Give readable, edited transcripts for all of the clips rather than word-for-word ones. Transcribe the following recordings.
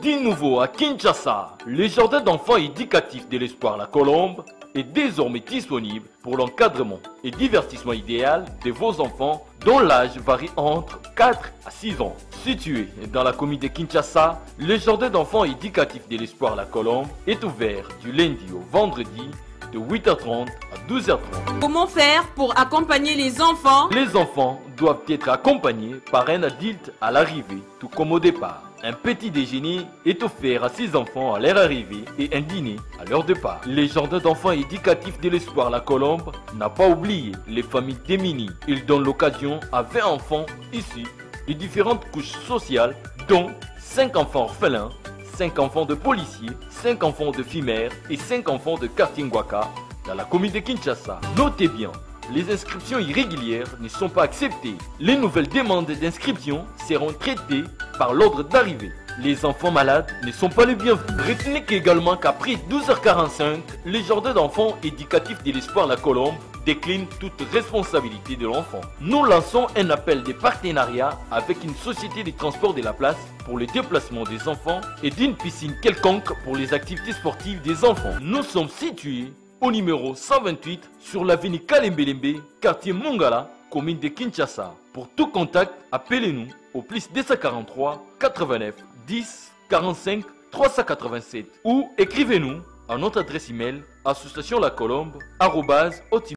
Dit nouveau à Kinshasa, le jardin d'enfants éducatif de l'Espoir La Colombe est désormais disponible pour l'encadrement et divertissement idéal de vos enfants dont l'âge varie entre 4 à 6 ans. Situé dans la commune de Kinshasa, le jardin d'enfants éducatif de l'Espoir La Colombe est ouvert du lundi au vendredi de 8h30 à 12h30. Comment faire pour accompagner les enfants? Les enfants doivent être accompagnés par un adulte à l'arrivée, tout comme au départ. Un petit déjeuner est offert à 6 enfants à leur arrivée et un dîner à leur départ. Les jardins d'enfants éducatifs de l'Espoir La Colombe n'a pas oublié les familles démunies. Ils donnent l'occasion à 20 enfants issus de différentes couches sociales, dont 5 enfants orphelins, 5 enfants de policiers, 5 enfants de FIMER et 5 enfants de quartier Ngwaka dans la commune de Kinshasa. Notez bien, les inscriptions irrégulières ne sont pas acceptées. Les nouvelles demandes d'inscription seront traitées par l'ordre d'arrivée. Les enfants malades ne sont pas les bienvenus. Retenez également qu'après 12h45, les jardins d'enfants éducatifs de l'Espoir La Colombe déclinent toute responsabilité de l'enfant. Nous lançons un appel de partenariat avec une société de transport de la place pour le déplacement des enfants et d'une piscine quelconque pour les activités sportives des enfants. Nous sommes situés au numéro 128 sur l'avenue Kalembelembe, quartier Mongala, commune de Kinshasa. Pour tout contact, appelez-nous au plus 243 89 10 45 387 ou écrivez-nous à notre adresse email associationlacolombe@hotmail.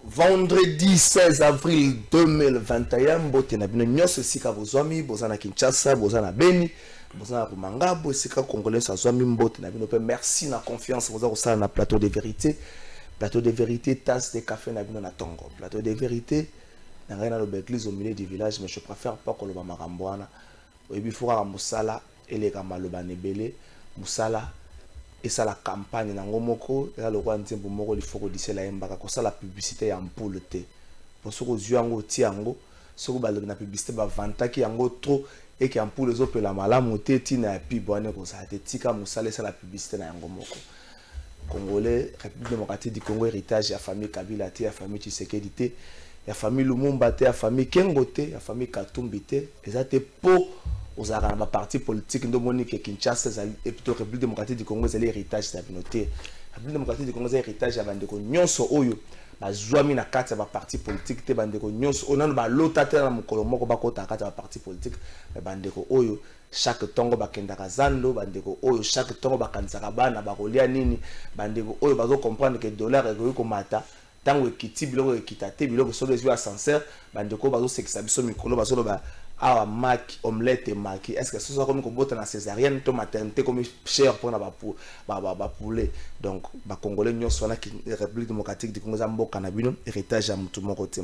Vendredi 16 avril 2021, mbote na bino nyonso esika bozwami, bozana Kinshasa, bozana Beni, bozana Rumangabo, esika congolais sa zwami mbote na bino pe merci na confiance boza kosala na plateau de vérité. Plateau de vérité, tasse de café na bino na tongo. Plateau de vérité, na rien na l'église au milieu du village, mais je préfère pas que le makambo wana. Oyebi fora musala eleka maloba nebele, musala et ça la campagne na ngomoko et là le roi nzembo moko li foko disela yembaka ko ça la publicité ya mpoule te pour ce que yango ti yango soko ba na publicité ba vanta ki yango trop et ki mpoule zo pe la malamu te ti na pi bonne ko ça te tika musala ça la publicité na yango moko. Congolais, République démocratique du Congo, héritage ya famille Kabila te, ya famille Tshisekedi te, ya famille Lumumba te, ya famille Kengo te, ya famille Katumbi te, et ça te po aux arabes parti politique de Monique Kinshasa et plutôt République démocratique du Congo, c'est l'héritage de la communauté. République démocratique du Congo, c'est l'héritage de la bandeko nyonso oyo bazwami na kati ya parti politique te bandeko nyonso onano ba lota te na mukolo moko bakota kati ya parti politique bandeko oyo chaque tongo bakendaka zando bandeko oyo chaque tongo bakanisaka bana bakolia nini bandeko oyo bazo comprendre que dollar ekoki komata tango ekiti biloko ekita te biloko solo ezwi ascenseur bandeko bazo sekisa biso mikolo bazo loba awa maki omelette et maki est-ce que ce soit comme kobota na césarienne to maternité comme cher pour na ba poulet donc ba congolais nyonso na République démocratique du Congo za mboka na bino héritage ya mutu moko te.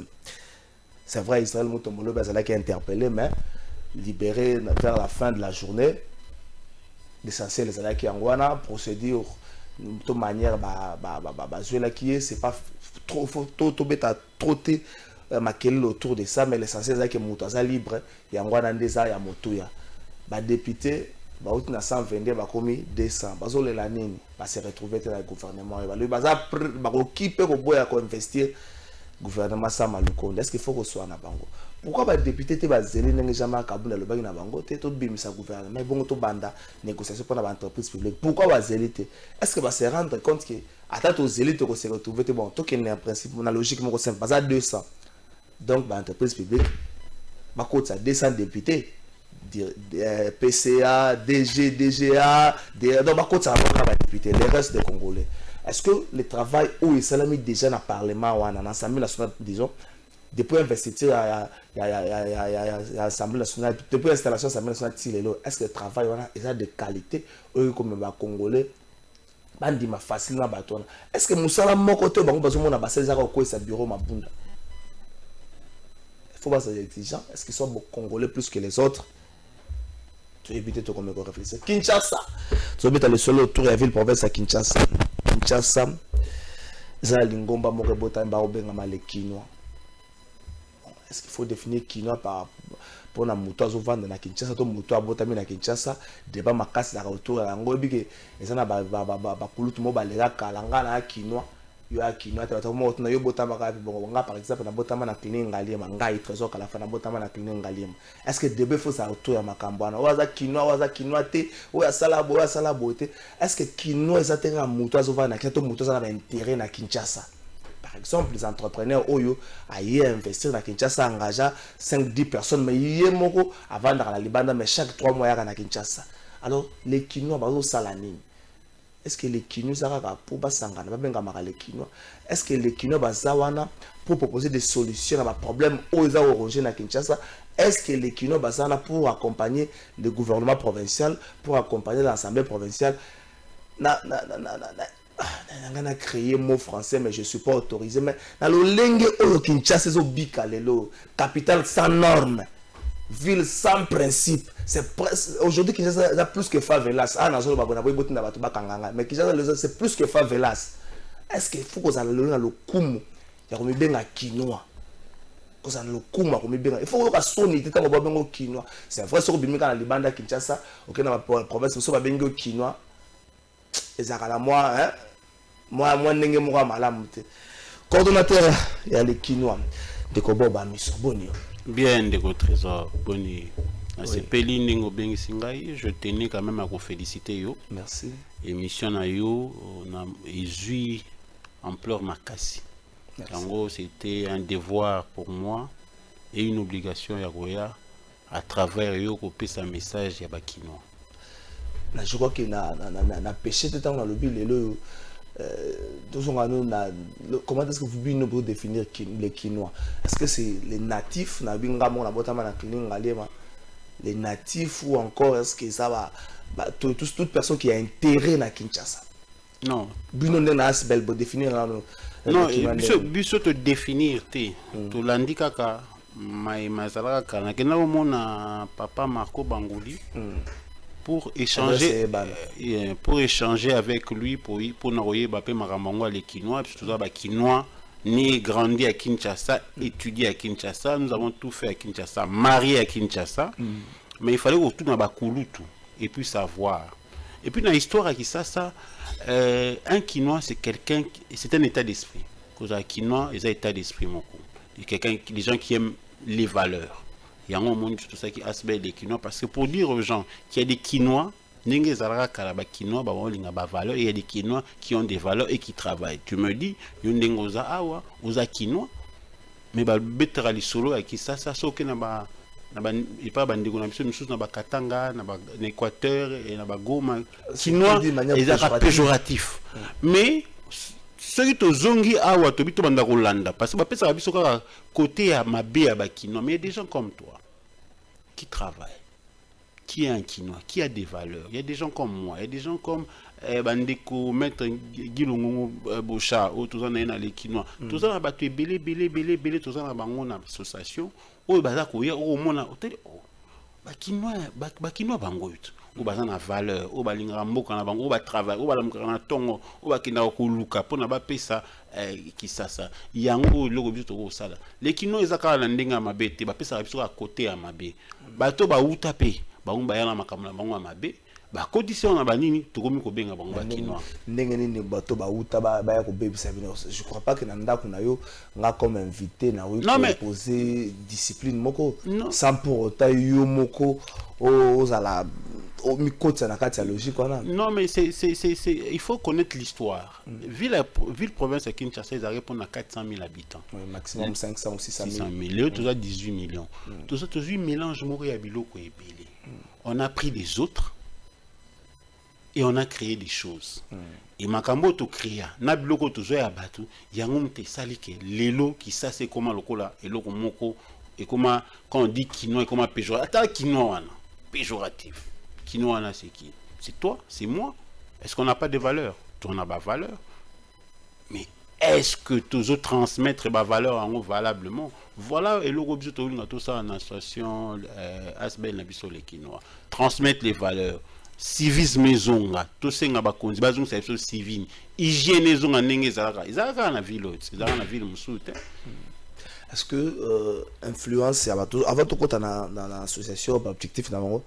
C'est vrai Israël Mutomolo bazala qui interpellé mais libéré vers la fin de la journée l'essentiel les ala qui angwana procédure de manière là qui est c'est pas trop tout beta trotter makeli autour de ça mais l'essentiel c'est que mutaza libre yangwana ndeza ya motuya ba député ba outi na 122 ba komi 200 bazole la nini ba se retrouver dans le gouvernement ba lui baza ba okipe ko boya ko investir gouvernement ça malukonde est-ce qu'il faut que soit na bango pourquoi ba député te ba zeli ndenge jamais kabunda lo baki na bango te to bimisa gouvernement bongo to banda négociation pour la entreprise publique pourquoi ba zeli te est-ce que ba se rendre compte que ata to zeli te ko se retrouver te bon to que en principe na logique moko simple baza 200 donc l'entreprise publique bah ça 200 députés PCA DG DGA donc bah ça va députés les restes des Congolais est-ce que le travail où il s'est mis déjà dans le parlement ou dans l'Assemblée nationale disons depuis investiture à l'Assemblée nationale depuis l'installation de l'Assemblée nationale est-ce que le travail est de qualité ou comme les Congolais bandima facilement bateau est-ce que Moussala mon côté bango besoin na base zaka ko sa bureau mabunda il faut pas être exigeant. Est-ce qu'ils sont congolais plus que les autres? Tu évites de comme réfléchir. Kinshasa. Tu habites le seul autour de la ville province à Kinshasa. Kinshasa. Za lingomba morebota mba obenga malekinois. Est-ce qu'il faut définir kinois par pour na muto azo vendre na Kinshasa to muto abotami na Kinshasa débat makasi na autour ya ngo bike ezana ba kulutu mo balela kalanga na kinois yo akino ata bato mo na yo botama ka bon nga par exemple na botama na clinique ngaliema nga i trésor kala fa na botama na clinique ngaliema est-ce que debe faut ça autour ya makambo ana waza kino te o ya sala bote est-ce que kino ezatenga muto azova na keto muto za na intérêt na Kinshasa par exemple les entrepreneurs oyo aye investir na Kinshasa engagea 5-10 personnes mais yé moko avant dans la Libanda mais chaque 3 mois ya na Kinshasa alors les kino bazo sala nini. Est-ce que les Kinois pour les Kinois est-ce que les Kinois bazawana pour proposer des solutions à ma problème aux origines à Kinshasa? Est-ce que les Kinois bazana pour accompagner le gouvernement provincial, pour accompagner l'Assemblée provinciale? Na créé mot français mais je suis pas autorisé mais dans le langue au Kinshasa c'est bika lelo capitale sans normes. Ville sans principe. C'est aujourd'hui Kinshasa a plus que favelas. Ah non, mais Kinshasa c'est plus que favelas. Est-ce qu'il faut que ça le kumu ya komibenga kinois? Que ça le kumu komibenga. Il faut que ça sonne tata ko bengo kinois. C'est vrai sur bimika na Libanda Kinshasa, OK na province so ba bengo kinois. Ezakala moi hein. Moi ndenge moko malamu te. Coordonnateur ya les kinois de Koboba Miso Bonio. Bien, de trésor, boni. C'est Péline Ngobengi Singai. Je tenais quand même à vous féliciter. Yo. Merci. Émission na yo, on a eu ampleur makasi. En gros, c'était un devoir pour moi et une obligation ya à travers yo copier sa message ya bakinois. Je crois que na péché de temps dans le bilan. Comment est-ce que vous pouvez définir les Kinois? Est-ce que c'est les natifs les natifs ou encore est-ce que ça va toute personne qui a intérêt à Kinshasa? Non. Définir non, il te définir tu l'indika ka mazalaka kana kena mona papa Marco Bangouli pour échanger avec lui pour n'envoyer Bappé Maramongo les Kinois puis tout ça Kinois né grandi à Kinshasa, étudié à Kinshasa, nous avons tout fait à Kinshasa, marié à Kinshasa, mais il fallait autour dans Bakulutu et puis savoir. Et puis dans l'histoire à Kinshasa, un Kinois c'est quelqu'un, c'est un état d'esprit. Cause un Kinois, c'est un état d'esprit mon coup. Quelqu'un, les gens qui aiment les valeurs. Il y a un monde tout ça qui aspecte des Kinois parce que pour dire aux gens qu'il y a des Kinois, il y a des Kinois qui ont des valeurs et qui travaillent. Tu me dis, il y a des Kinois, mais il solo avec ça, il y a pas Katanga, Équateur et Goma. Kinois, ils sont péjoratifs. Mais ceux qui zongi awa to bito banda Rolanda parce que ça biso ka côté à Mabé à Bakino, mais il y a des gens comme toi qui travaillent, qui est un Kinois, qui a des valeurs. Il y a des gens comme moi, il y a des gens comme Bandeko, Maître Guilongo Bocha, ou tout ça dans les Kinois. Tout ça na battu belé tout ça na bango association. Oh bazako ya au mona hôtel oh Bakinois bango ou bazana valeur ou balinga mboka na bango ou ba travail ou ba lamkana tongo ou ba kinda ko luka pona ba pesa kisasa yango loko biso ko sala les Kinois ezaka na ndenga mabete ba pesa biso à côté ya mabe bato ba uta pe ba umba yana makamla bango mabe ba condition na banini tokomi ko benga bango ba Kinois ndenge nini bato ba uta ba ya ko bebisa bino. Je crois pas que na ndako na yo nga comme invité na oui poser discipline moko sans pour autant yo moko aux ala non, mais il faut connaître l'histoire. Ville province à Kinshasa, ils répondent à 400 000 habitants. Oui, maximum 500 ou 600 000. Eux, tout ça 18 millions. Tout ça, 18 mélanges Mori à Biloko et Belé. On a pris les autres et on a créé des choses. Et Makambo to créa, na Biloko to zoya batu, yangom te salike, lelo qui ça c'est comment le kola et loko moko et comment quand on dit Kinois et comment péjoratif. Attends Kinois péjoratif. Kinois, c'est qui? C'est toi, c'est moi. Est-ce qu'on n'a pas de valeur? On a pas valeur. Mais est-ce que tous autres transmettre ma valeur en haut valablement? Voilà, et le objet tout ça en association Asbel Nabiso les Kinois. Transmettre les valeurs. Civisme maison, tout ça n'a pas conduit. Bazon c'est civil. Hygiène maison en nenge zara. Ils ont la ville autre. Ils ont la ville musoute. Est-ce que influence avant tout côté dans l'association objectif d'abord.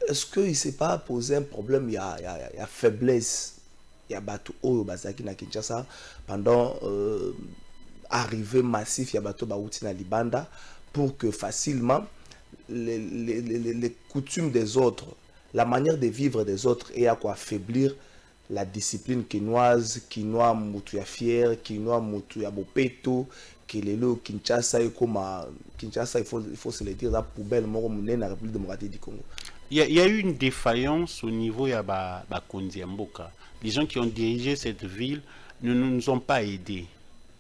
Est-ce qu'il ne s'est pas posé un problème, il y a faiblesse ya bato oyo bazaki na Kinshasa pendant arrivée massif ya bato bauti na libanda pour que facilement les coutumes des autres, la manière de vivre des autres et à quoi affaiblir la discipline quinoise, quinoa mutu ya fier, quinoa mutu ya bopeto, qui est le Kinshasa et comme Kinshasa, il faut se le dire, la poubelle moro mouné na République démocratique du Congo. Il y a eu une défaillance au niveau ya ba Kondi Mboka. Les gens qui ont dirigé cette ville ne nous ont pas aidés.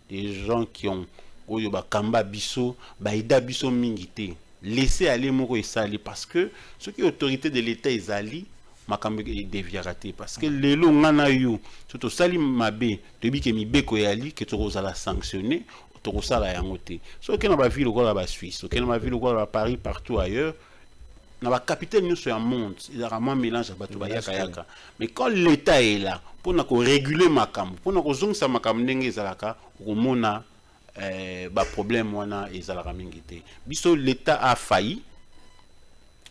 Les gens qui ont oyo ba kamba biso, ba ida biso mingité. Laissez aller moko et sali parce que ceux qui autorité de l'État ezali makambe déviaraté parce que les lo ngana yo surtout sali mabe debi ke mibeko yali que to la sanctionner to sala yango te. So que na ba ville ko ba Suisse, so que na ba ville ko ba Paris partout ailleurs. Na ba capitale nous sur un monde, il y a un mélange à bato ba yaka yaka. Mais quand l'État est là pour na ko réguler makambo, pour na ko zongisa makambo ndenge ezalaka, ko mona ba problème wana ezalaka mingité. Biso l'État a failli,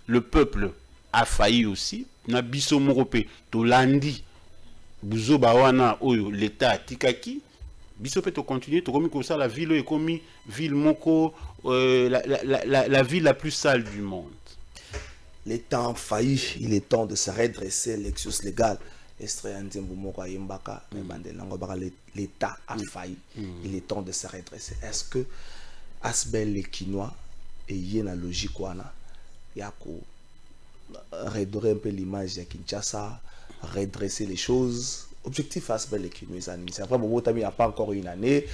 le peuple a failli aussi. Na biso morope to landi buzo ba wana oyo l'État tikaki. Biso peut continuer to komi ko ça la ville est comme ville moko la ville la plus sale du monde. L'État a failli, il est temps de se redresser l'exus légal. L'État a failli, il est temps de se redresser. Est-ce que Asbel les Quinois et Yéna logique wana yako redorer un peu l'image de Kinshasa, redresser les choses? Objectif Asbel les Quinois, c'est après bon il n'y a pas encore une année.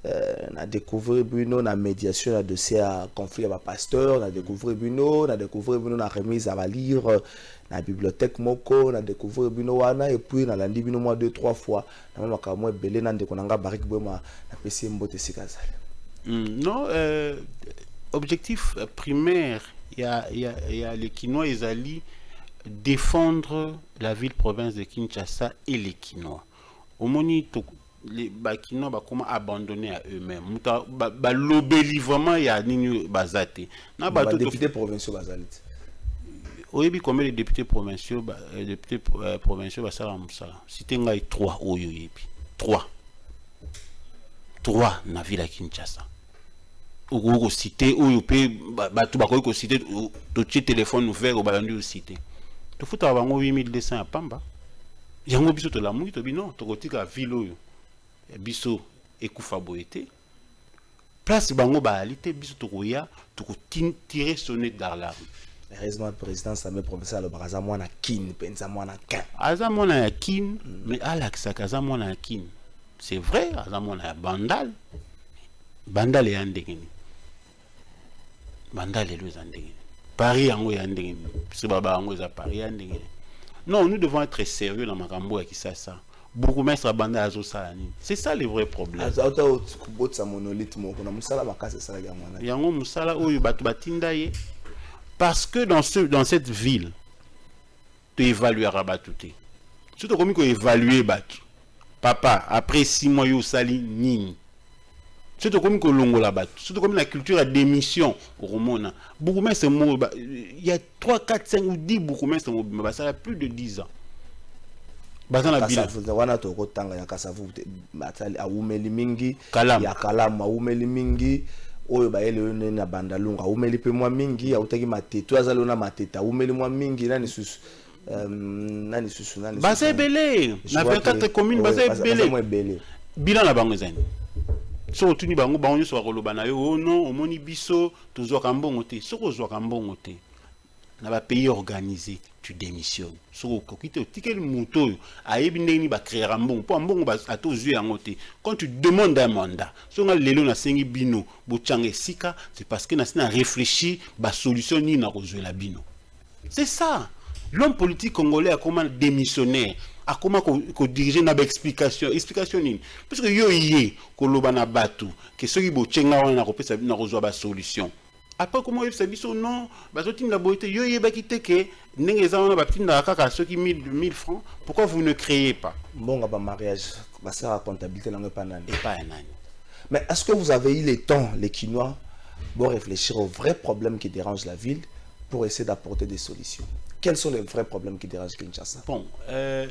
On a découvert Bruno na médiation na dossier à conflit avec pasteur, on a découvert Bruno, on a découvert Bruno na remise à lire na bibliothèque moko, on a découvert Bruno wana et puis on a landi Bruno moi 2-3 fois na mama ka moi belé na ndeko nanga barik boma na pesi mbote sikazali. Non, objectif primaire il y a les Quinois ezali défendre la ville province de Kinshasa et les Quinois. Au moni les Bakinois ba comment abandonner à eux-mêmes. Ba lobeli vraiment ya nini bazate. Na ba députés provinciaux bazalite. Oui, combien de députés provinciaux ba sala musala. Cité ngai 3 oyo yebi. 3 na ville à Kinshasa. Ou cité oyo pe ba tu ba ko cité to téléphone ouvert au balandi au cité. To futa bango 8200 à Pamba. Yango biso to la mouyi to bino to kotika ville oyo. Biso ekufa boete place bango baalité biso tokoya toko tirer sonner d'alarme. Heureusement le président Samé professeur le baraza mwana kin penza mwana kan aza mwana ya kin mais alaxa kaza mwana ya kin c'est vrai aza mwana ya bandal ya ndengeni bandal le ndengeni Paris yango ya ndengeni c'est baba yango za Paris ya ndengeni. Non, nous devons être sérieux dans makambo ya kisasa. Beaucoup mettre à banda azo salani. C'est ça le vrai problème. Yango musala oyo batu batinda ye parce que dans cette ville tu évalueras batu te. Surtout comme ko évaluer batu. Papa après 6 mois yo sali nini. Surtout comme ko longola batu. Surtout comme la culture à démission au Romona. Beaucoup mettre il y a 3 4 5 ou 10 beaucoup mettre ça a plus de 10 ans. Wana toko tanga ya kasavu batali awumeli mingi ya kalama awumeli mingi oyo baele na bandalunga awumeli pe mwa mingi autaki mateto azali na mateta awumeli mwa mingi nani susu basa belé na 24 communes basa belé bilan na bango ezani so tuni bango bango so bakoloba na yo oh non omoni biso tozwa kambongo te soko zwa kambongo te na ba pays organisé tu démissionnes soko kokite tikeli muto ayebi ndeni ba créer mbongo po mbongo ba atozwe yango te quand tu demandes un mandat songa lelo na sengi bino bochanga sika c'est parce que na réfléchi ba solution ni na kozwe la bino. C'est ça l'homme politique congolais a comment démissionnaire a comment ko diriger na ba explication nini parce que yo yé ko loba na batu que soki bochenga wana na kopesa na kozwa ba solution. Après comment il s'est non bazotinda boité yo yebaki teke ndenge ezana batinda kaka soki 1000 francs pourquoi vous ne créez pas bon ba mariage ba ça la comptabilité n'en pas nani et pas un an. Mais est-ce que vous avez eu le temps les Quinois pour réfléchir aux vrais problèmes qui dérangent la ville pour essayer d'apporter des solutions? Quels sont les vrais problèmes qui dérangent Kinshasa? Bon,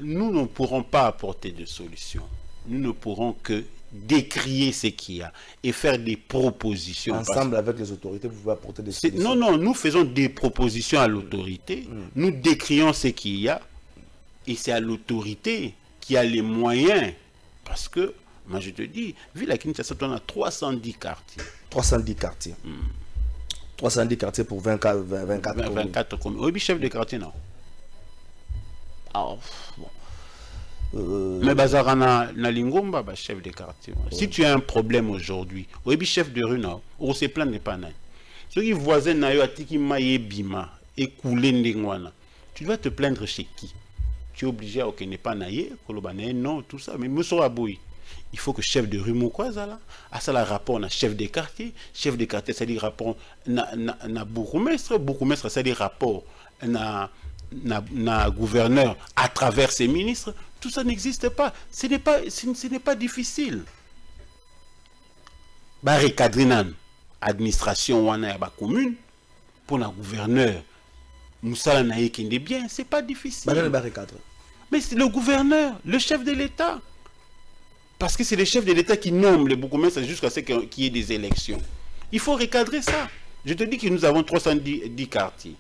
nous ne pourrons pas apporter de solution. Nous ne pourrons que décrier ce qu'il y a et faire des propositions. Ensemble avec les autorités, vous pouvez apporter des solutions. Non, non, nous faisons des propositions à l'autorité. Nous décrions ce qu'il y a et c'est à l'autorité qui a les moyens. Parce que, moi je te dis, vu la Kinshasa, on a 310 quartiers. 310 quartiers. 310 quartiers pour 24 communes. Oui, chef de quartier, non. Ah, bon. Mais Bazarana Nalingomba, chef de quartier. Si tu as un problème aujourd'hui, oui, chef de rue, non, on se plaint de pas. Ceux qui voisins n'aient pas tiki maye bima et coulé ndengwana, tu dois te plaindre chez qui? Tu es obligé à ne pas naïe, non, tout ça. Mais monsieur Aboui, il faut que chef de rue Mokwazala, à ça la rapport na chef de quartier, c'est-à-dire rapport na bourgmestre, c'est-à-dire rapport na gouverneur à travers ses ministres. Tout ça n'existe pas. Ce n'est pas difficile. Recadrer administration wana ya ba commune pour la gouverneur Moussala naye qui est bien, c'est pas difficile. Mais c'est le gouverneur, le chef de l'État. Parce que c'est le chef de l'État qui nomme les bourgmestres jusqu'à ce qu'il y ait des élections. Il faut recadrer ça. Je te dis que nous avons 310 quartiers.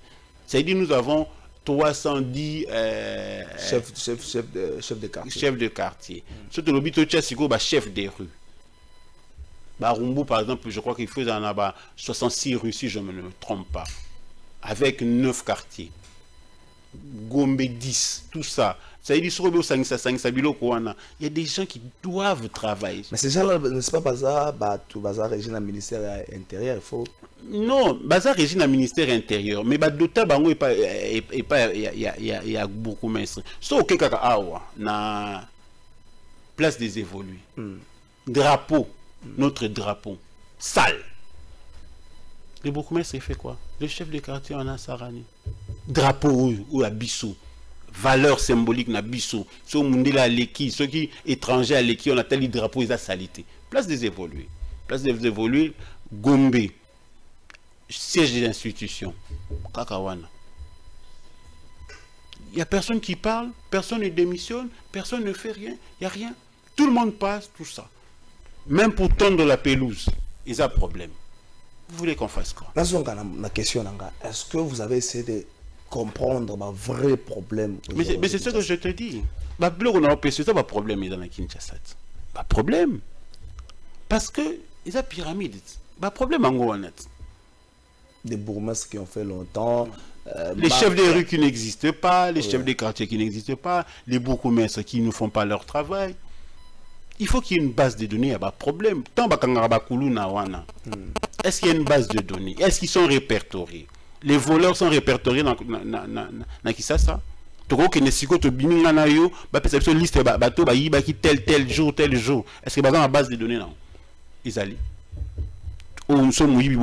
C'est-à-dire nous avons 310 chefs de quartier. Surtout le Bito Tchassiko, chef des rues. Barumbu, par exemple, je crois qu'il faut en avoir 66 rues, si je ne me trompe pas. Avec 9 quartiers. Gombe 10, tout ça. Ça veut dire il y a des gens qui doivent travailler. Mais ces gens-là, n'est-ce pas bazar régime à ministère intérieur, il faut... Non, bazar régime à ministère intérieur, mais d'autres bango il y a beaucoup de mestres. Sauf que na place des évolués. Drapeau, notre drapeau, sale. Le bourgmestre, il fait quoi? Le chef de quartier en a Sarani. Drapeau ou à Bissou. Valeur symbolique na Bissou. Ceux qui étrangers à l'équipe, on a tel drapeau, ils ont salité. Place des évolués. Place des évolués, Gombe. Siège des institutions. Kakawana. Il n'y a personne qui parle, personne ne démissionne, personne ne fait rien, il n'y a rien. Tout le monde passe, tout ça. Même pour tondre la pelouse, ils ont problème. Vous voulez qu'on fasse quoi? La question, est-ce que vous avez essayé de comprendre ma vrai problème? Mais c'est ce que je te dis. C'est ça le problème dans la Kinshasa. Pas problème. Parce que ils ont pyramide. Pas problème en gros honnête. Des bourgmestres qui ont fait longtemps. Les chefs de rue qui n'existent pas, les chefs de quartier qui n'existent pas, les bourgmestres qui ne font pas leur travail. Il faut qu'il y ait une base de données, il n'y a pas de problème. Est-ce qu'il y a une base de données? Est-ce qu'ils sont répertoriés? Les voleurs sont répertoriés dans Kinshasa. Est-ce que la base de données non? Ils allaient. Ou sont mouillés,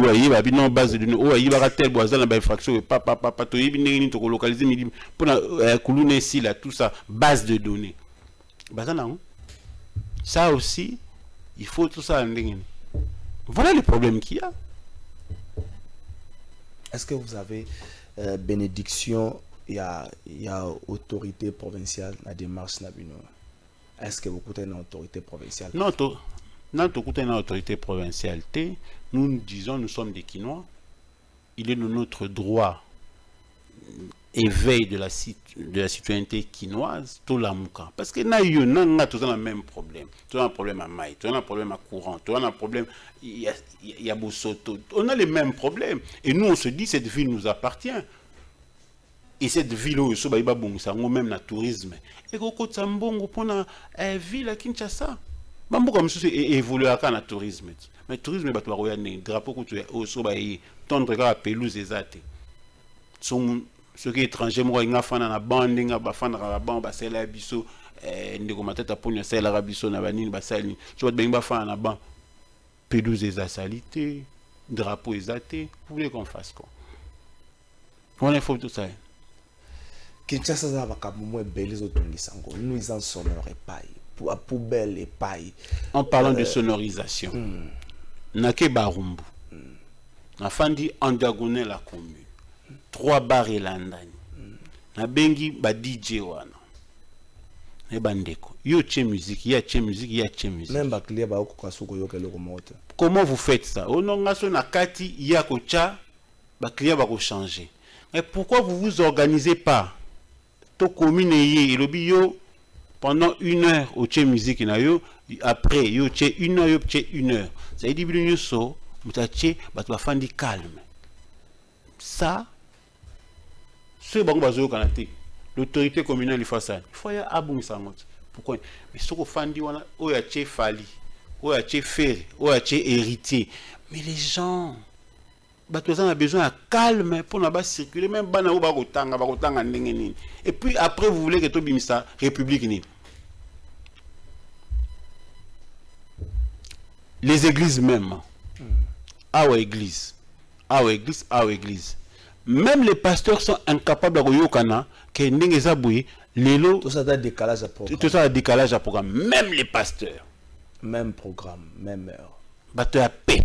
non base de données. Oh, il y a tel boisson dans l'infraction. Papa, tu es localisé pour la colonne ici là, tout ça, base de données. Ça aussi, il faut tout ça. Voilà le problème qu'il y a. Est-ce que vous avez bénédiction, il y a autorité provinciale, la démarche Nabino? Est-ce que vous écoutez une autorité provinciale? Non, nous écoutons une autorité provinciale. Nous disons, nous sommes des Kinois. Il est de notre droit, éveil de la citoyenneté kinoise, tout la mouka. Parce que nous avons tous le même problème. Tout un problème à maille, tout un problème à courant, tout un problème, il y a Bosoto. On a les mêmes problèmes. Et nous, on se dit, cette ville nous appartient. Et cette ville, même le tourisme. Et quand on a pour la ville à Kinshasa, comme ça, évolue à le tourisme. Mais le tourisme, c'est un drapeau qui est au sobaï, tendre la pelouse exacte. Ceux qui sont étrangers, moi, ils ont na bande, ils ont bande, c'est la biso, ndeko matata pour c'est la biso na banine, basali. Tu vois bien na bande, pelouse exacte, drapeau exact. Vous voulez qu'on fasse quoi? On faut tout ça. Kinshasa za bakamu belles otungisango, nous ils en sonore paille, pour poubelle et paille. En parlant de sonorisation, Nake Barumbu, Nafandi en diagonale la commune. 3 bars et l'andani. na bengi ba DJ wana e bandeko yo tche musique ya tche musique ya tche musique même ba client ba ko kasuko yo kelo ko moto. Comment vous faites ça? On a na kati ya ko cha ba client ba ko changer. Mais pourquoi vous vous organisez pas? To commune ye lobi yo pendant 1 heure au tche musique na yo après yo tche 1 heure yo tche 1 heure. Ça dit bien so mutache ba to fandi calme. Ça ce bango bazo kanate. L'autorité communale il faut ça. Il faut y abou ça. Pourquoi? Mais ce qu'on fait, on a tché fali, on a tché ferré, on a tché héritier. Mais les gens, bah tous on a besoin de calme pour ne pas circuler même bana ou bakotanga ndenge. Et puis après vous voulez que tout bimisa république ni. Les églises même. Our église. Même les pasteurs sont incapables de yokana que ndenge zaboué lelo tout ça a décalage à programme. Tout ça a décalage à programme. Même les pasteurs. Même programme, même heure. Bato ya paix.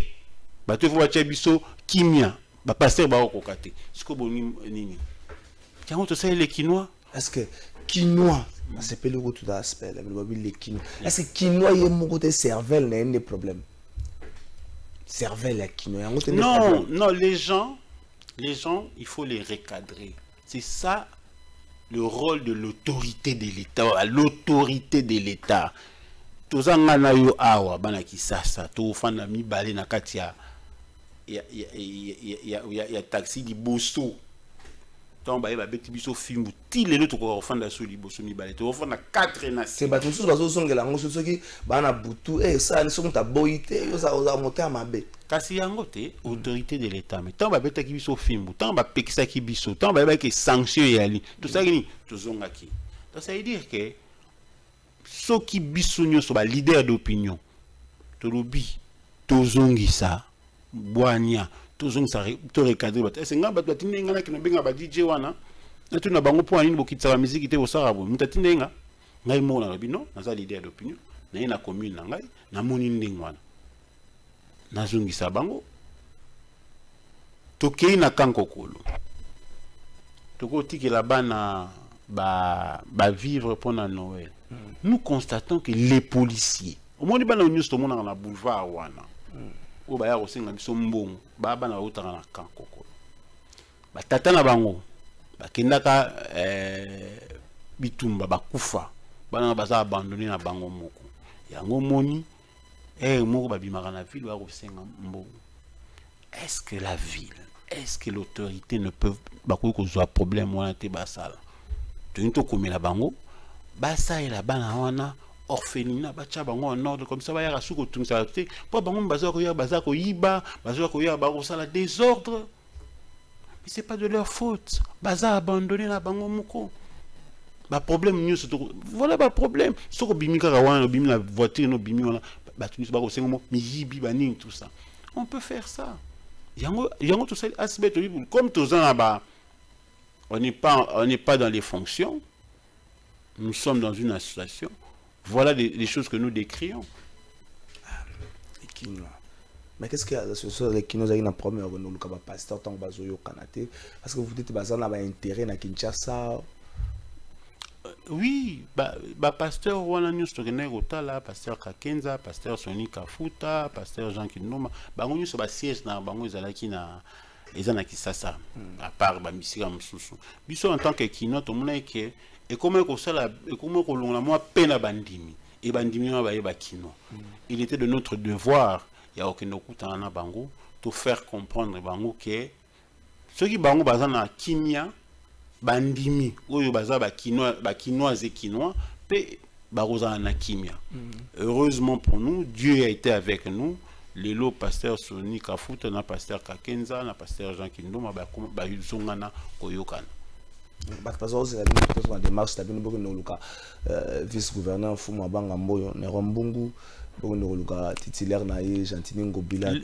Bato faut batia biso kimia. Ba pasteur ba okokate. Siko boni nini. Tiens tout ça les quinois. Est-ce que quinois c'est pas le tout aspect les quinois. Est-ce que quinois y a mon côté cervelle n'a un problème. Cervelle à quinois. Non, les gens, il faut les recadrer. C'est ça le rôle de l'autorité de l'État. L'autorité de l'État. Tous en a eu awa banaki sasa. Tous fan ami balé na katia. Il y a taxi di bosso. Tant ba ba beti biso film ti les autres ko fan da so li bosso mi balé. To fan na 4 na. C'est ba tous bazo songela ngoso soki bana butu ça ni soki ta boité yo za monter à mabe. Kasi yango te autorité de l'État mais tant ba beta ki biso film tant ba pekisa ki biso tant ba ke sanction yali tout ça ni to zonga ki. Donc ça veut dire que ceux qui biso nyoso ba leader d'opinion to lobi to zongisa boania to zongisa to recadrer ba c'est ngaba to tinenga na kinobenga ba DJ wana na tuna bango po ani bokitsa ba musique te osara bo mutatinenga ngai mo na lobi non na za leader d'opinion na ina commune na ngai na moni ndengwana nazongisa bango tokei na kankokolo tokotikela bana ba vivre pendant Noël. Nous constatons que les policiers au moins bana news to mona na boulevard wana o ba ya ko senga biso mbongo ba bana utanga na kankokolo ba tata na bango ba kendaka bitumba bakufa bana baza abandonné na bango moko yango moni moko babimaka na ville ba ko senga mbongo. Est-ce que la ville, est-ce que l'autorité ne peut ba ko zo problème wana te basala to into komela bango basa ela bana wana orphelinat bacha bango en ordre comme ça ba ya suko tungisa te po bango baza ko yiba baza ko ya ba ko sala désordre mais c'est pas de leur faute baza abandonné na bango moko ba problème nous voilà ba problème soko bimika ka wana bimi la voiture no bimi wana ba tu ba ko sengo mi yibi ba ning tout ça on peut faire ça yango tout ça aspect comme tous en là-bas on n'est pas dans les fonctions. Nous sommes dans une association. Voilà les choses que nous décrions. Les quinois. Mais qu'est-ce qu'il y a l'association les quinois qui n'a premier nous le pasteur tant bazoyo kanate parce que vous dites bazan là intérêt na Kinshasa. Oui, pasteur wana news to là pasteur Kakenza, pasteur Soni Kafuta, pasteur Jean Kinoma, bango nyuso ba siège na bango ezalaki na ezana kisasa à part ba misika mususu. Biso en tant que kino to mona ke et comment ko sala et comment ko longa moi pena bandimi et bandimi ba kino. Il était de notre devoir ya okeno kutana bango to faire comprendre bango que ceux qui bango bazana kimia bandimi oyo baza ba kinois et kinois pe baroza na kimia. Heureusement pour nous, Dieu a été avec nous. Les lots pasteur Soni Kafuta na pasteur Kakenza na pasteur Jean Kindoma ba yuzongana koyokana. Parce que la démarche vice-gouverneur Fuma Banga Mboyo Nerombungu titulaire naïe Gentini Ngobila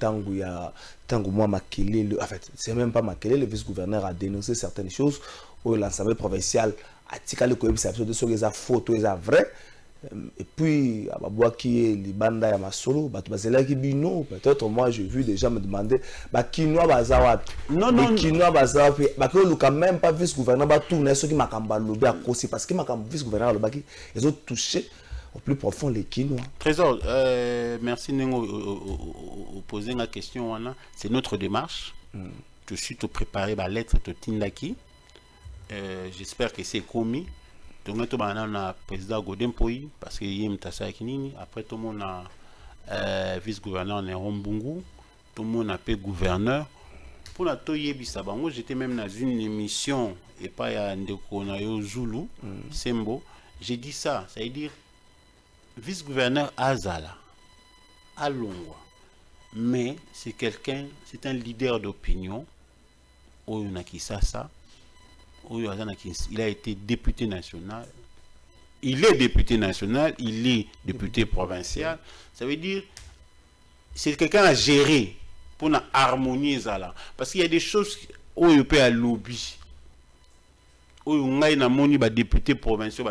tangu moi Makelele en fait c'est même pas Makelele le vice-gouverneur a dénoncé certaines choses où l'Assemblée provinciale a tiré le coïb de ce que les photos est vrai Et puis, qui est Libanda ya Masolo, Bino, peut-être moi j'ai vu des gens me demander, Kinoa Bazawa, non, Kinoa Bazawa, quand même pas vice-gouverneur, tout ce qui m'a cambalobé à cause, parce que ma vice-gouverneur, ils ont touché au plus profond les Kinois. Trésor, merci Nengo poser la question, c'est notre démarche. Je suis tout préparé la lettre de Tindaki. J'espère que c'est commis. Donc, nous avons le président Godin Poyi, parce qu'il y a un Kinini. Après, tout le monde a vice-gouverneur Néron Bungu. Tout le monde a fait gouverneur. Pour la Toyebisabango, j'étais même dans une émission, et pas à Ndekonayo Zulu, Sembo. J'ai dit ça, ça veut dire vice-gouverneur Azala, à Longwa. Mais c'est quelqu'un, c'est un leader d'opinion. Il a été député national. Il est député national, il est député provincial. Ça veut dire c'est quelqu'un à gérer pour harmoniser ça. Parce qu'il y a des choses où il peut à lobby. Où il y a des députés provinciaux,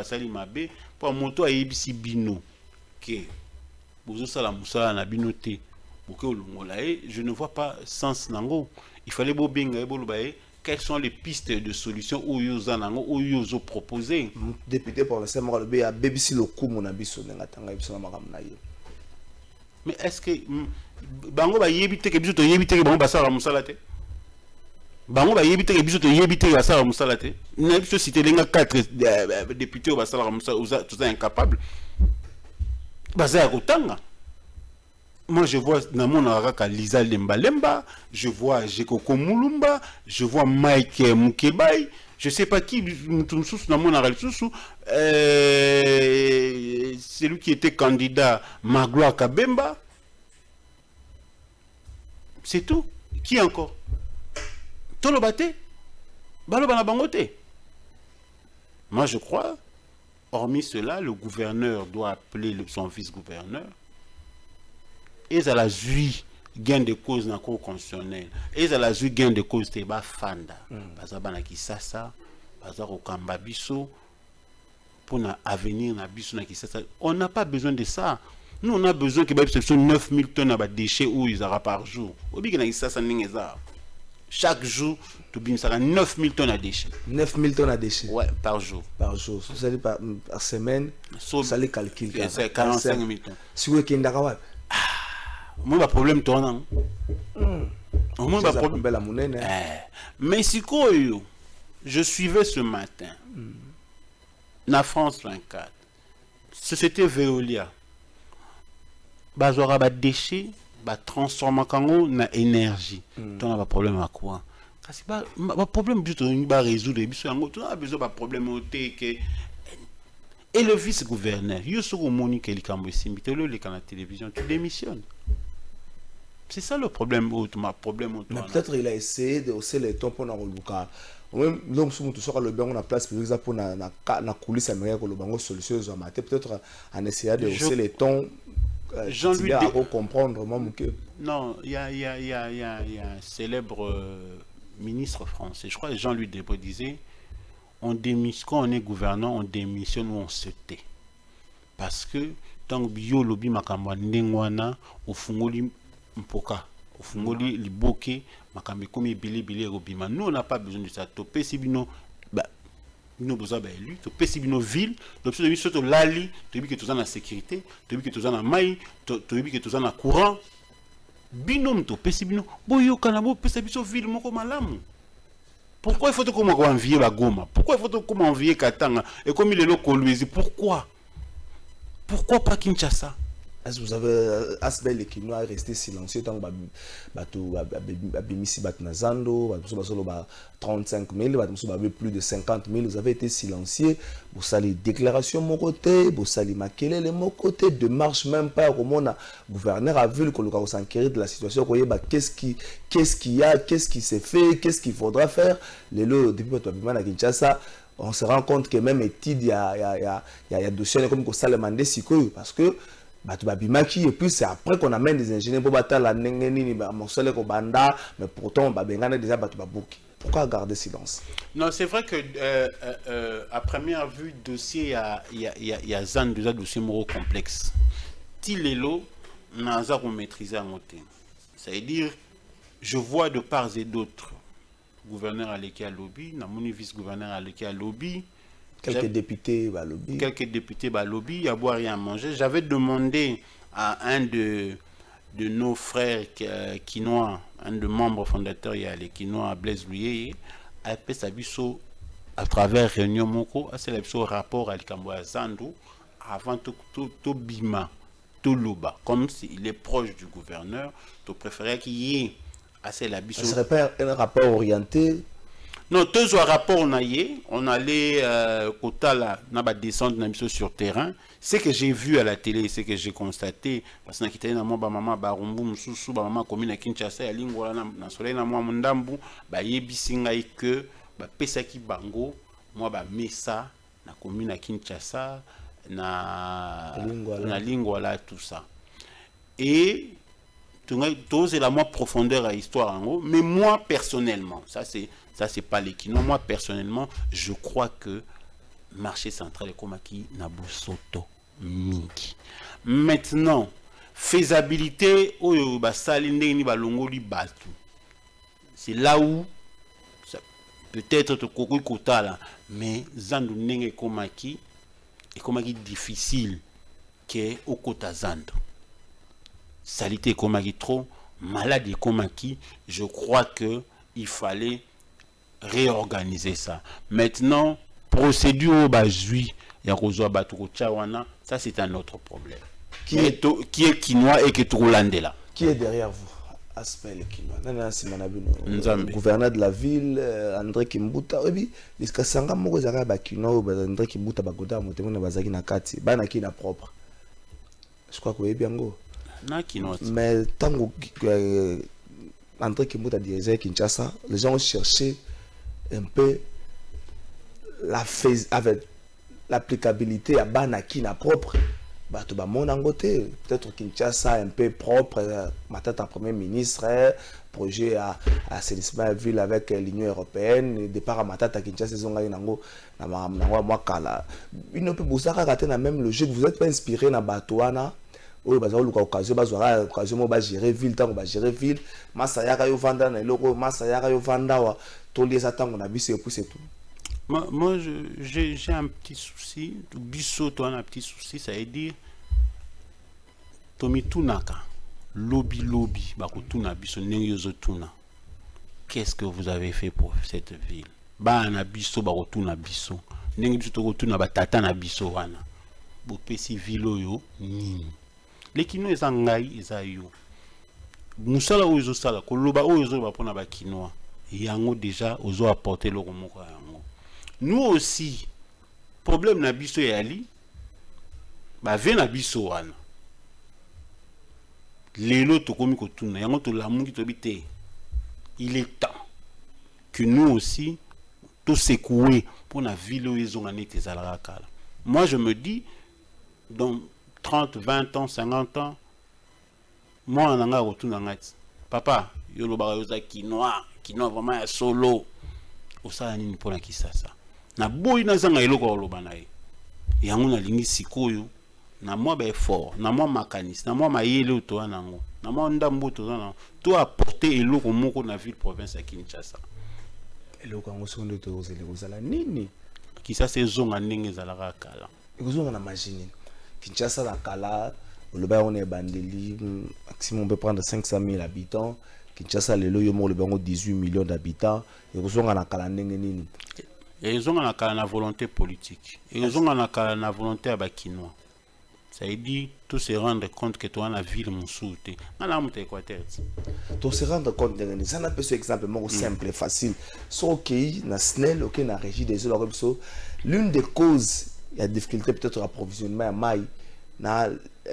pour monter à Ebisi Bino. Je ne vois pas sens nango. Il fallait quelles sont les pistes de solutions où ils ont proposé. Député provincial, il y a BBC le coup mon abisso. Mais est-ce que bango ba yebite ke biso to yebite ke bango basala musalate? Bango ba yebite ke biso to yebite ke basala musalate? Na biso cité lenga 4 députés au basala musala tout ça incapable. Basala kotanga. Moi, je vois Namon Araka Lisa Lemba, je vois Jeko Komulumba, je vois Mike Mukebai, je ne sais pas qui, celui qui était candidat, Magloa Kabemba. C'est tout. Qui encore? Tolobate? Balobana Bangote? Moi, je crois, hormis cela, le gouverneur doit appeler son vice-gouverneur. Et ça la jouit gain de cause dans la cour constitutionnelle. Et ça la jouit gain de cause de Fanda. Parce que Kisasa, parce que Kambabiso, pour l'avenir, on n'a pas besoin de ça. Nous, on a besoin que 9000 tonnes de déchets où ils auront par jour. Chaque jour, tu as 9000 tonnes de déchets. 9000 tonnes de déchets? Ouais, par jour. Par jour. Vous allez par semaine, vous allez calculer. C'est 45 000 tonnes. Si vous avez un moi, le problème tournant. Mais si je suivais ce matin, na France 24, société Veolia, bazora ba déchets, ba transformer en énergie. Tu as un problème à quoi? C'est pas un problème du tout, on va résoudre. Tu as besoin d'un problème au que. Et le vice-gouverneur, il y a Monique la télévision, tu démissionnes. C'est ça le problème. Mais peut-être il a essayé de hausser les tons pour nous. Même l'homme sur tout ça, le banc on a place pour exemple pour na coulisse américaine que le banc solution ils ont maté peut-être en essayant de hausser les tons. Jean-Louis à comprendre moi que. Non, il y a un célèbre ministre français, je crois que Jean-Louis Debré disait. Quand on est gouvernant, on démissionne ou on se tait. Parce que tant que bio lobby makamba ndengwana au fungoli mpoka, au fungoli liboke makambe comme bili robima. Nous on n'a pas besoin de ça. Topé sibino nous besoin ba élu, topé sibino ville, topé sibino surtout lali, topé que tout ça na sécurité, topé que tout ça na maï, topé que tout ça na courant. Binom topé sibino boyo kanabo pesa biso ville moko malamu. Pourquoi il faut qu'on envier la Goma? Pourquoi il faut qu'on envier Katanga? Et comme il est là, pourquoi? Pourquoi pas Kinshasa? Est-ce que vous avez Asbel qui est resté silencieux tant que Abimisi Batnazando, 35 000, plus de 50 000, vous avez été silencieux. Vous savez déclaration de mon côté, vous savez maquiller de mon côté, de marche même pas comment le gouverneur a vu que le cas s'inquiète de la situation, qu'est-ce qu'il y a, qu'est-ce qui s'est fait, qu'est-ce qu'il faudra faire. Depuis que Kinshasa, on se rend compte que même il y a dossiers comme ça le mandé parce que et puis c'est après qu'on amène des ingénieurs pour battre la nengeni mais pourtant déjà Pourquoi garder silence? Non, c'est vrai que à première vue, dossier, il y a Zan, déjà dossier moro complexe. Tilelo, n'a pas maîtrisé à monter. Ça veut dire, je vois de part et d'autre, gouverneur à l'équipe à lobby, n'a mon vice-gouverneur à l'équipe à lobby. Quelques députés à lobby. Quelques députés à lobby, il y a boire et à manger. J'avais demandé à un de nos frères quinois, un de membres fondateurs, il y a les quinois à Blaise Louye, à travers réunion moko, c'est le rapport à l'Ikamboa Zandou, avant tout bima, tout loba, comme s'il est proche du gouverneur, tu préférais qu'il y ait assez la biso. Ce serait pas un rapport orienté? Non, deux rapports on allait quota là, on a descendre sur terrain. Ce que j'ai vu à la télé, ce que j'ai constaté, parce que j'étais dans mon maman barumbu mususu maman commune à Kinshasa, à lingua na soleil na moi mundambu, ba yebisinga que ba pesaki bango, moi ba mesa na commune à Kinshasa na lingua là tout ça. Et c'est la moins profondeur à l'histoire, mais moi personnellement, ça c'est pas l'équilibre. Moi personnellement, je crois que marché central est comme qui Nabusoto mingi. Maintenant, faisabilité c'est là où peut-être te kokoi kota là, mais zandu nenge komaki et komaki difficile que au kota zandu. Salité komaki trop, maladie komaki, je crois que il fallait réorganiser ça. Maintenant, procédure bajui ya kozwa batuko chawana, ça c'est un autre problème. Qui est quinois et qui est là. Qui est derrière vous? Aspect le quinois. Le gouverneur de la ville, André Kimbuta. Oui, parce que sanga moko zaka ba quinois, André Kimbuta bagoda motemona bazaki na kati, ba na kina propre. Je crois que vous bien go. Na quinois. Mais tant que André Kimbuta dirigeait Kinshasa, les gens ont cherché un peu avec l'applicabilité à Banakina propre. Peut-être Kinshasa un peu propre, ma tête en premier ministre, projet à assainissement ville avec l'Union européenne, départ à ma tête à Kinshasa, ils ont gagné même le jeu. Vous n'êtes pas inspiré dans Batouana. Oui, parce que l'occasion, l'occasion, gérer ville, tant qu'on gérer ville, Masayaka yo vanda na loko, Masayaka yo vanda wa, tous les attentes on a vu c'est tout. Moi, j'ai un petit souci. Bisso, toi, un petit souci, ça veut dire Tomi Tunaka, lobby, Bakutuna, Bisso, Nenyozo Tuna. Qu'est-ce que vous avez fait pour cette ville? Bana Bisso, Bakutuna Bisso. Nenyozo Tuna, Batata Bisso, Wana. Bopesi Vilo yo, Nini. Les Kinois, ils ont ils ont Moussala ou ils sala, Koloba ou ils ont pona ba Kinois. Yango déjà, ils ont apporté le remoko yango. Nous aussi, problème na biso yali, ba ve na biso wana. Lelo tokomi kotuna, yango to lamungi to bité. Il est temps que nous aussi, tout secouer pour la ville où ils ont été zalakala. Moi je me dis, dans 30, 20 ans, 50 ans, moi on a retourné en papa, yolo barayoza quinoa vraiment solo. Au ça ni pour la kisasa. Na boy na zanga eloko oloba na ye yango na lingi sikoyo na moi ba effort na moi makanisi na moi mayele to nango na moi ndambo to na to apporter eloko moko na ville province ya Kinshasa eloko ngo sondo to ozela nini kisasa ezonga ndenge ezalaka kala ezonga na machine Kinshasa la kala oloba on est bandeli maximum on peut prendre 500 000 habitants Kinshasa lelo yo mo le bango 18 millions d'habitants et ezonga na kala ndenge nini. Ils ont une volonté politique. Ils ont une volonté à Bakinois. Ça veut dire tout se rendre compte que toi, la ville, mon soute. On a un équateur. Tout se rendre compte de ça. On a un exemple simple et facile. So, ok, na SNEL, ok, na régie des eaux, l'une des causes, il y a des difficultés peut-être d'approvisionnement à maï, na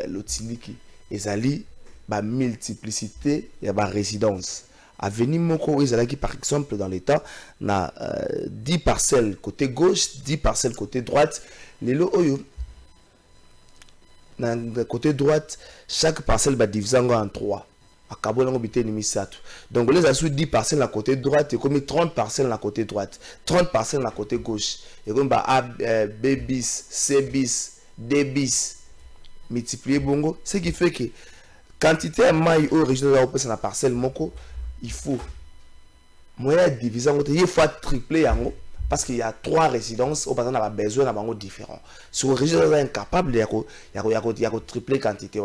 l'otiliki, et ali, ba multiplicité, il y a ba résidence. À venir moko qui par exemple dans l'état na 10 parcelles côté gauche 10 parcelles côté droite les lots oyo na côté droite chaque parcelle va diviser en 3 Donc, les a 10 parcelles à côté droite et comme 30 parcelles à côté droite, 30 parcelles à côté gauche. Et comme A, B bis, C bis, D bis, multiplier bongo. Ce qui fait que quantité de maille originale de la parcelle, il faut moyen de diviser, il faut tripler parce qu'il y a 3 résidences, au passage, on a besoin d'avoir différents. Si le régional est incapable, il y a tripler quantité.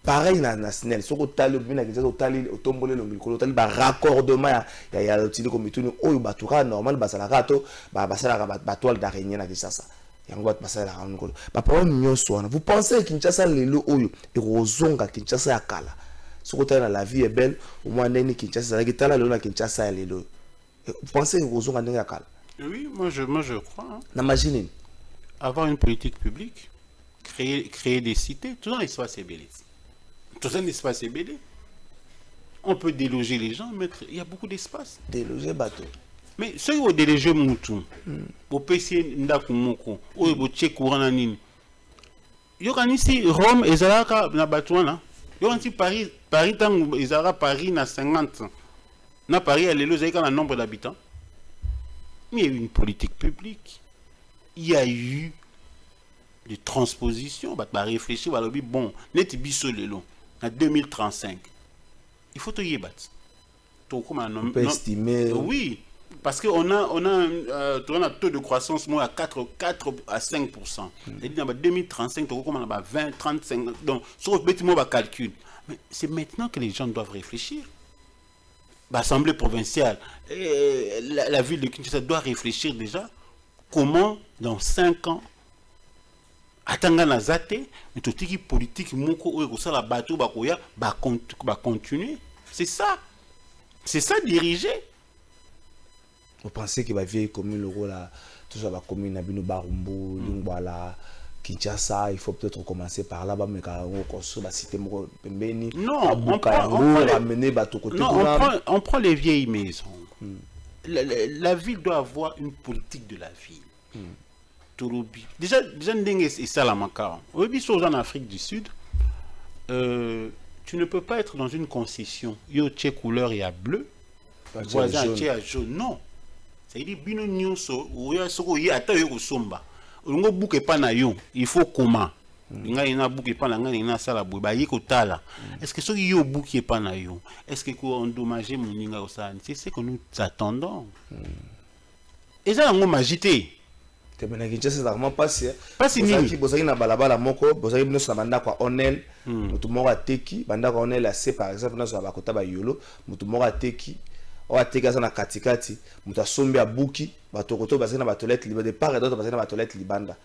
Pareil na SNEL, si on a le raccordement, il y a l'outil comme tout le bateau normal, d'araignée. Vous pensez que Kinshasa lelo oyo et rozonga Kinshasa yakala. Si la vie est belle, au moins Kinshasa la Kinshasa lelo. Vous pensez que rozonga yakala? Oui, moi je crois. Imaginez avoir une politique publique, créer des cités, tout dans l'espace est belé. Tout dans l'espace est belé. On peut déloger les gens, mais il y a beaucoup d'espace. Déloger bateau. Mais ceux qui ont délogé Moutou, au PC Ndakumoko, au Tché Kourananine, il y a ici Rome et Zalaka na Batouana. Il y a ici Paris, Paris na 50. Na Paris, elle est le un nombre d'habitants. Mais il y a eu une politique publique. Il y a eu des transpositions. On va réfléchir, on va dire, bon, net biso lelo, en 2035. Il faut te y battre. On peut estimer. Oui. Parce qu'on a un taux de croissance à 4 à 5%. C'est-à-dire en 2035, on a 20, 35. Donc, sur le calcul. Mais c'est maintenant que les gens doivent réfléchir. L'Assemblée provinciale, la ville de Kinshasa doit réfléchir déjà comment, dans 5 ans, Atanga Zate, mais tout ce politique, la bateau, va continuer. C'est ça. C'est ça, diriger. Vous pensez que la vieille commune, le rôle, tout ça, la commune, Nabino Barumbo, Lingwala, Kinshasa, il faut peut-être commencer par là, mais quand on construit la cité, on prend les vieilles maisons. La ville doit avoir une politique de la ville. Déjà, c'est ça la macaron. En Afrique du Sud, tu ne peux pas être dans une concession. Il y a couleur, il y a bleu. Voisin, il y a jaune. Non. C'est-à-dire bino nyonso oya soko ye ata yo kosomba olongo buke pa na yo il faut comment ngai na buke pa na ngai na sala boy ba ye kotala est-ce que soki yo buke pa na yo est-ce que ko endommager moninga osani c'est ce que nous attendons et ça ngo magité tebena Kinshasa c'est vraiment passé passé nini bozaki na balabala moko bozaki bino na banda kwa onel mutu moko ateki banda kwa onel AC par exemple na so bakota ba yolo mutu moko ateki on a teka na katikati muta sombi abuki batokoto basena ba toilette libre de part et d'autre basena ba toilette libanda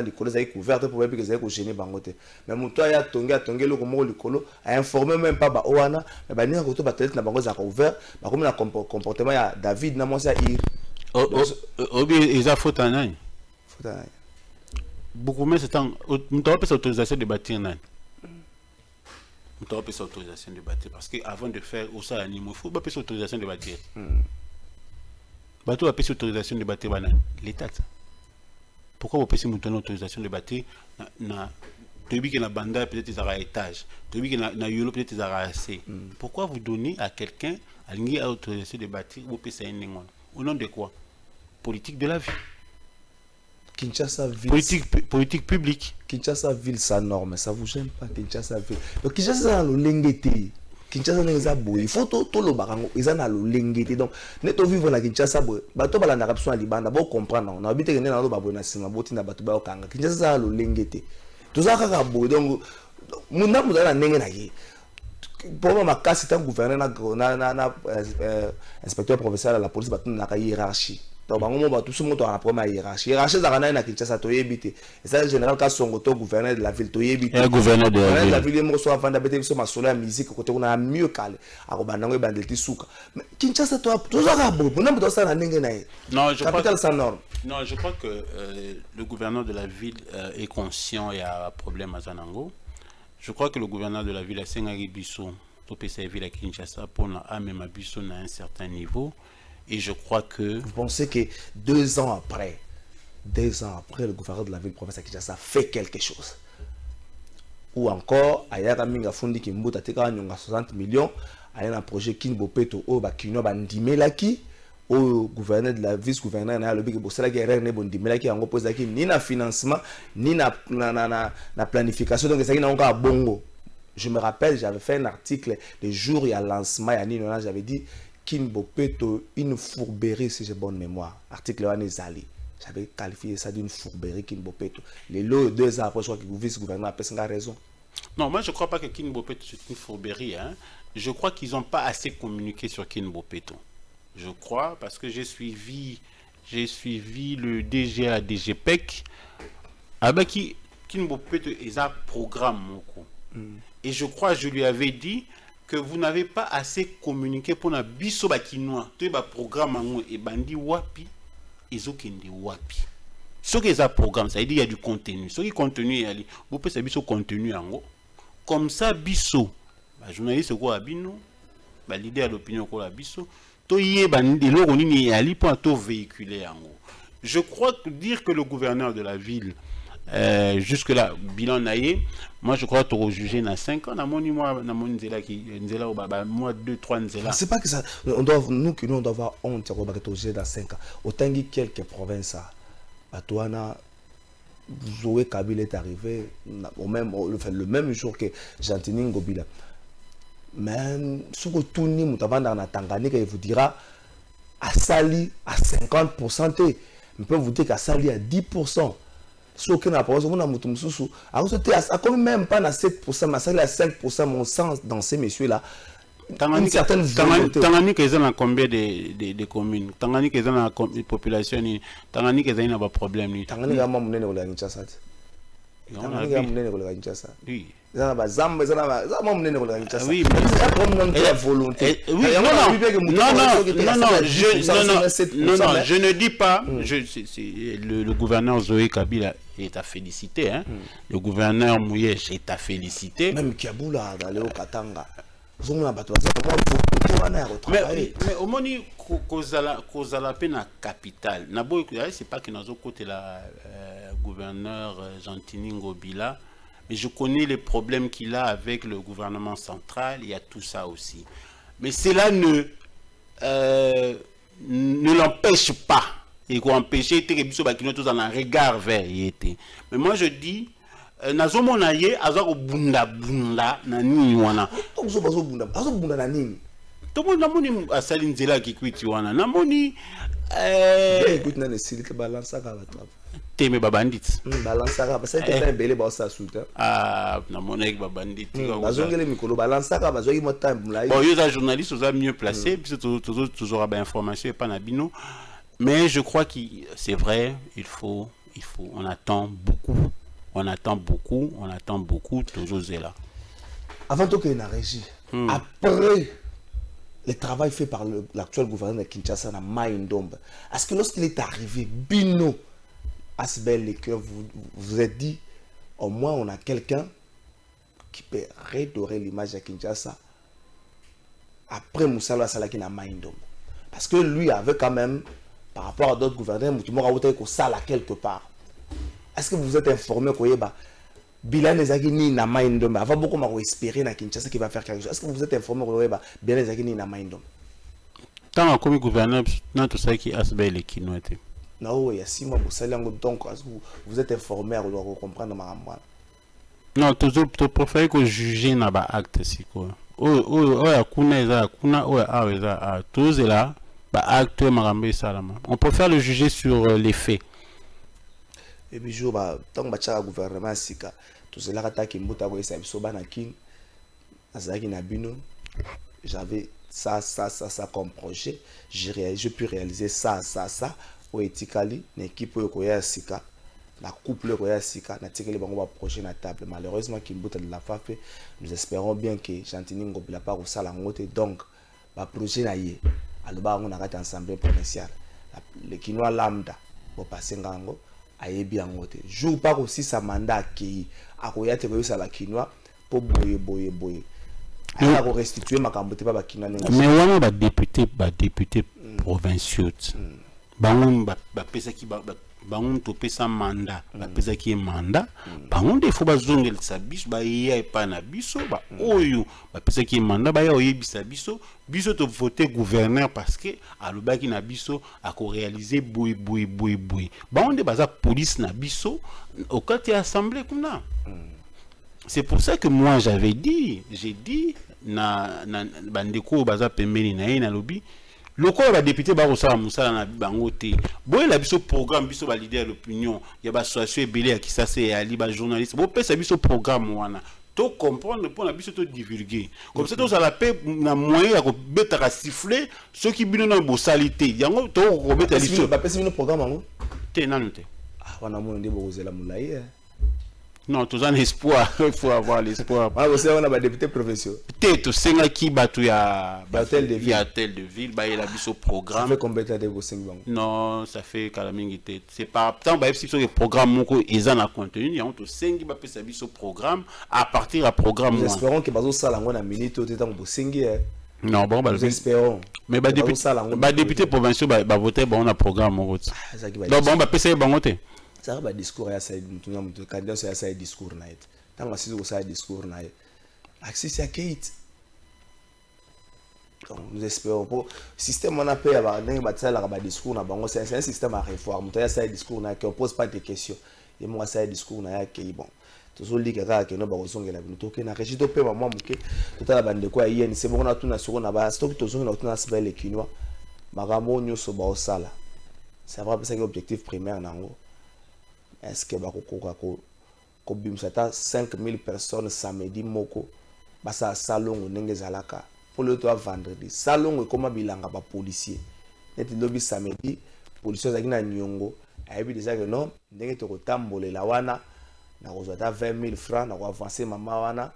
likolo za couverte pour que ça ko gêner bangote mais muto ya tonge loko moko likolo a informer même pas ba owana mais ba ninga koto ba toilette na bango za ouvert ba comme na comportement ya David na mosa ir obi eza faute nani beaucoup mais c'est temps muto a pas autorisation de bâtir nani. On peut faire autorisation de bâtir parce qu'avant de faire au sol animaux, il faut pas faire autorisation de bâtir. Bateau a fait autorisation de bâtir l'État. Pourquoi vous payez une autorisation de bâtir na Tobi que na banda peut-être ils aura étage, Tobi que na yolo peut-être ils aura assez. Pourquoi vous donnez à quelqu'un à l'autorisation de bâtir vous payez un au nom de quoi? Politique de la vie. Kinshasa ville. Politique publique. Kinshasa ville, ça norme, ça vous gêne pas Kinshasa ville. Donc Kinshasa le lengete. Kinshasa n'est pas beau. Il faut tout le barango. Ils ont le lengete. Donc neto vivre na Kinshasa beau. Bato bala na rapso libanda. Bon comprendre. On habite que na lo babo na sima boti na bato ba okanga. Kinshasa le lengete. Tout ça kaka beau. Donc muna mudala nenge na ye. Pour moi ma casse c'est un gouverneur na inspecteur provincial à la police bato na hiérarchie. Donc, tout ce monde a un problème à hiérarchie. Hiérarchie, c'est un Kinshasa, tu et ça, général, quand son gouverneur de la ville, tu le gouverneur de la ville, il soit avant d'habiter sur ma solaire musique, côté on a mieux calé. À Robanango et Bandelti Souka. Mais Kinshasa, tu as tout ça, bon, on a besoin de ça, non, je capital sans norme. Non, je crois que le gouverneur de la ville est conscient et a un problème à Zanango. Je crois que le gouverneur de la ville a Sengari Bissou, tout peut servir à Kinshasa pour même à Bissou à un certain niveau. Et je crois que... Vous pensez que 2 ans après, le gouverneur de la ville province de Kinshasa fait quelque chose? ou encore ayaka minga fundi kimbuta teka nyonga 60 millions aya un projet Kin Bopeto o ba kino bandimelaki au gouverneur de la vice-gouverneur na lobi ke bosala ke erreur ne bondimelaki yango posaki ni na financement ni na planification donc ça qui na encore bongo. Je me rappelle, j'avais fait un article le jour il y a lancement ya nino j'avais dit Kin Bopeto une fourberie si j'ai bonne mémoire. Article wana ezali. J'avais qualifié ça d'une fourberie Kin Bopeto. Les lots 2 ans après je crois que le vice-gouverneur a peut-être raison. Non, moi je crois pas que Kin Bopeto c'est une fourberie hein. Je crois qu'ils n'ont pas assez communiqué sur Kin Bopeto. Je crois, parce que j'ai suivi le DG à DGPEC. Avec Kin Bopeto est un programme. Et je crois, je lui avais dit que vous n'avez pas assez communiqué pour la biso bakinois. Tout le programme et bandi wapi, ezokende wapi. Ce qui est un programme, ça veut dire qu'il y a du contenu. Ce qui est contenu, vous pouvez savoir ce contenu en gros. Comme ça, biso. Journaliste quoi abino ba leader d'opinion quoi biso to yé bandi lo nini ali pour to véhiculer en gros. Je crois que dire que le gouverneur de la ville jusque là bilan naïe moi je crois to juger na 5 ans na moni moi na moni nzela qui nzela au baba moi 2 3 nzela. C'est pas que ça on doit nous on doit avoir honte au baba to juger dans 5 ans. Autant que quelques provinces à Touana Zoé Kabila est arrivé le même jour que Jantini Ngobila. Mais ce que tout le monde a Tanganyika, il vous dira à Sali à 50%, on peut vous dire qu'à Sali à 10%. Ce que n'a pas on même pas à 7%, mais Sali à 5%, mon sens dans ces messieurs-là. Tanganyika est dans combien de communes? Tanganyika est dans la population, Tanganyika est dans un problème. Tanganyika est dans la Kinshasa. Tanganyika est dans la Kinshasa. Oui. Oui, non, je ne dis pas. Le gouverneur Zoé Kabila est à féliciter. Hein. Le gouverneur Mouyèche est à féliciter. Même Kiaboula, dans le Katanga. Mais au moment où Kozala peine capitale, c'est pas que nous avons côté la gouverneur Jantini Ngobila. Mais je connais les problèmes qu'il a avec le gouvernement central, il y a tout ça aussi. Mais cela ne l'empêche pas. Il faut empêcher que tous dans un regard vers Yété. Mais moi je dis, Nazomo naye azako bunda bunda na nini wana. Tout bunda na nini. Tout le monde namoni asali nzela ki kwiti wana. Namoni écoute na nesili ke balansa ka batla. Teme babandit. Balansa ka parce que t'es belé ba sa souta. Ah, namoni avec babandit. Bazongele mikolo balansa ka bazoki mota mla. Bon, les journalistes sont mieux placés, puis toujours à information et pas na bino. Mais je crois que c'est vrai, il faut on attend beaucoup. On attend beaucoup, toujours là. Avant tout qu'il y ait une régie, après le travail fait par l'actuel gouverneur de Kinshasa, na Maïndombe, est-ce que lorsqu'il est arrivé, Bino, Asbel et que vous êtes dit, au moins on a quelqu'un qui peut redorer l'image de Kinshasa après Moussala Salaki na Maïndombe. Parce que lui avait quand même, par rapport à d'autres gouverneurs, Moutimora Outé ko sala quelque part. Est-ce que vous êtes informé que Bilan Ezagini na Maïndombe avant beaucoup m'a espéré na Kinshasa qui va faire quelque chose. Est-ce que vous êtes informé que Bilan Ezagini na Maïndombe? Tant que gouverneur, non tout ça qui Asbel et qui nous était. Non, il y a 6 mois pour ça donc vous êtes informé à comprendre ma maman. Non, toujours tu préfères que juger na ba acte si quoi. On préfère le juger sur les faits. Et puis jour tant que gouvernement sika tout cela attaque mbuta ko esa biso bana kin azaki na bino j'avais ça comme projet j'ai pu réaliser ça au etikali na équipe ko ya sika la couple ko ya sika na tikeli bango ba projet na table malheureusement kimbuta de la fafe nous espérons bien que Jantini Ngobila pas ko sala ngote donc ba projet na ye aloba ngo na kati assemblée provinciale le kinois lambda bo passer ngango ayebi angote jour pas aussi sa mandat qui a koyate ko yosala kinois pour boye ala ko restituer makambo te ba kinois mais wana ba député provinciaux bango ba pesa ki ba bango topesa mandat bapesa ki mandat bango nde faut bazongelisa biso baya epa na biso ba oyo bapesa ki mandat baya oyebisa biso biso to voter gouverneur parce que alobaki na biso ako réaliser boy bango nde baza police na biso au kati ya assemblée kuna. C'est pour ça que moi j'ai dit na bandeko baza pembeni na ye na lobby lokola ba député ba kosala musala na bango te boye la biso programme biso ba leader l'opinion ya ba association ebele ya kisasa ya ali ba journaliste bo pesa biso programme wana to comprendre pour na biso to divulguer comme ça to ça la paix na moyen ya ko betaka siffler ceux qui bino na bosalité yango to ko beta biso ba pesa bino programme ngo te nanu te wana mo ndé bozela mulai. Non, tous un espoir, il faut avoir l'espoir. Ah, vous savez, on a des députés provinciaux. Peut-être, c'est là qui battu à tel de ville, bah il a mis au programme. Ça fait combien de temps vous 5 banques? Non, ça fait calamité. C'est pas tant bah si le programme moko ils en a contenu, il y a entre 5 qui va passer au programme à partir à programme. Nous espérons que bazo sala ngona minute au temps pour 5. Non, bon bah nous espérons. Mais bah député provinciaux bah voter bah on a programme moko. Donc bon bah passer bah voter. Ça va discours ya ça le candidat ça ça discours na et tant que c'est ça discours na et accès à Kate. Donc nous espérons pour système on a payé avoir dans ba la ba discours na bango c'est un système à réforme to ya ça discours na qui on pose pas de questions et moi ça discours na ya qui bon toujours li kaka que no ba kosongela bino to ke na régi to pe moi muke to la bande ko ya c'est bon na tout na soko na ba stock to zonga na tout na sba le kinwa magamo nyoso ba osala c'est vrai ça que objectif primaire nango. Est-ce que ko bimsata 5000 personnes samedi moko basa salon ndenge zalaka pour le tour vendredi salon comme bilanga ba policier net lobby samedi policier zaki na nyongo ayebi déjà que non ndenge to kotambolela wana na kozata 20000 francs na ko avancer mama wana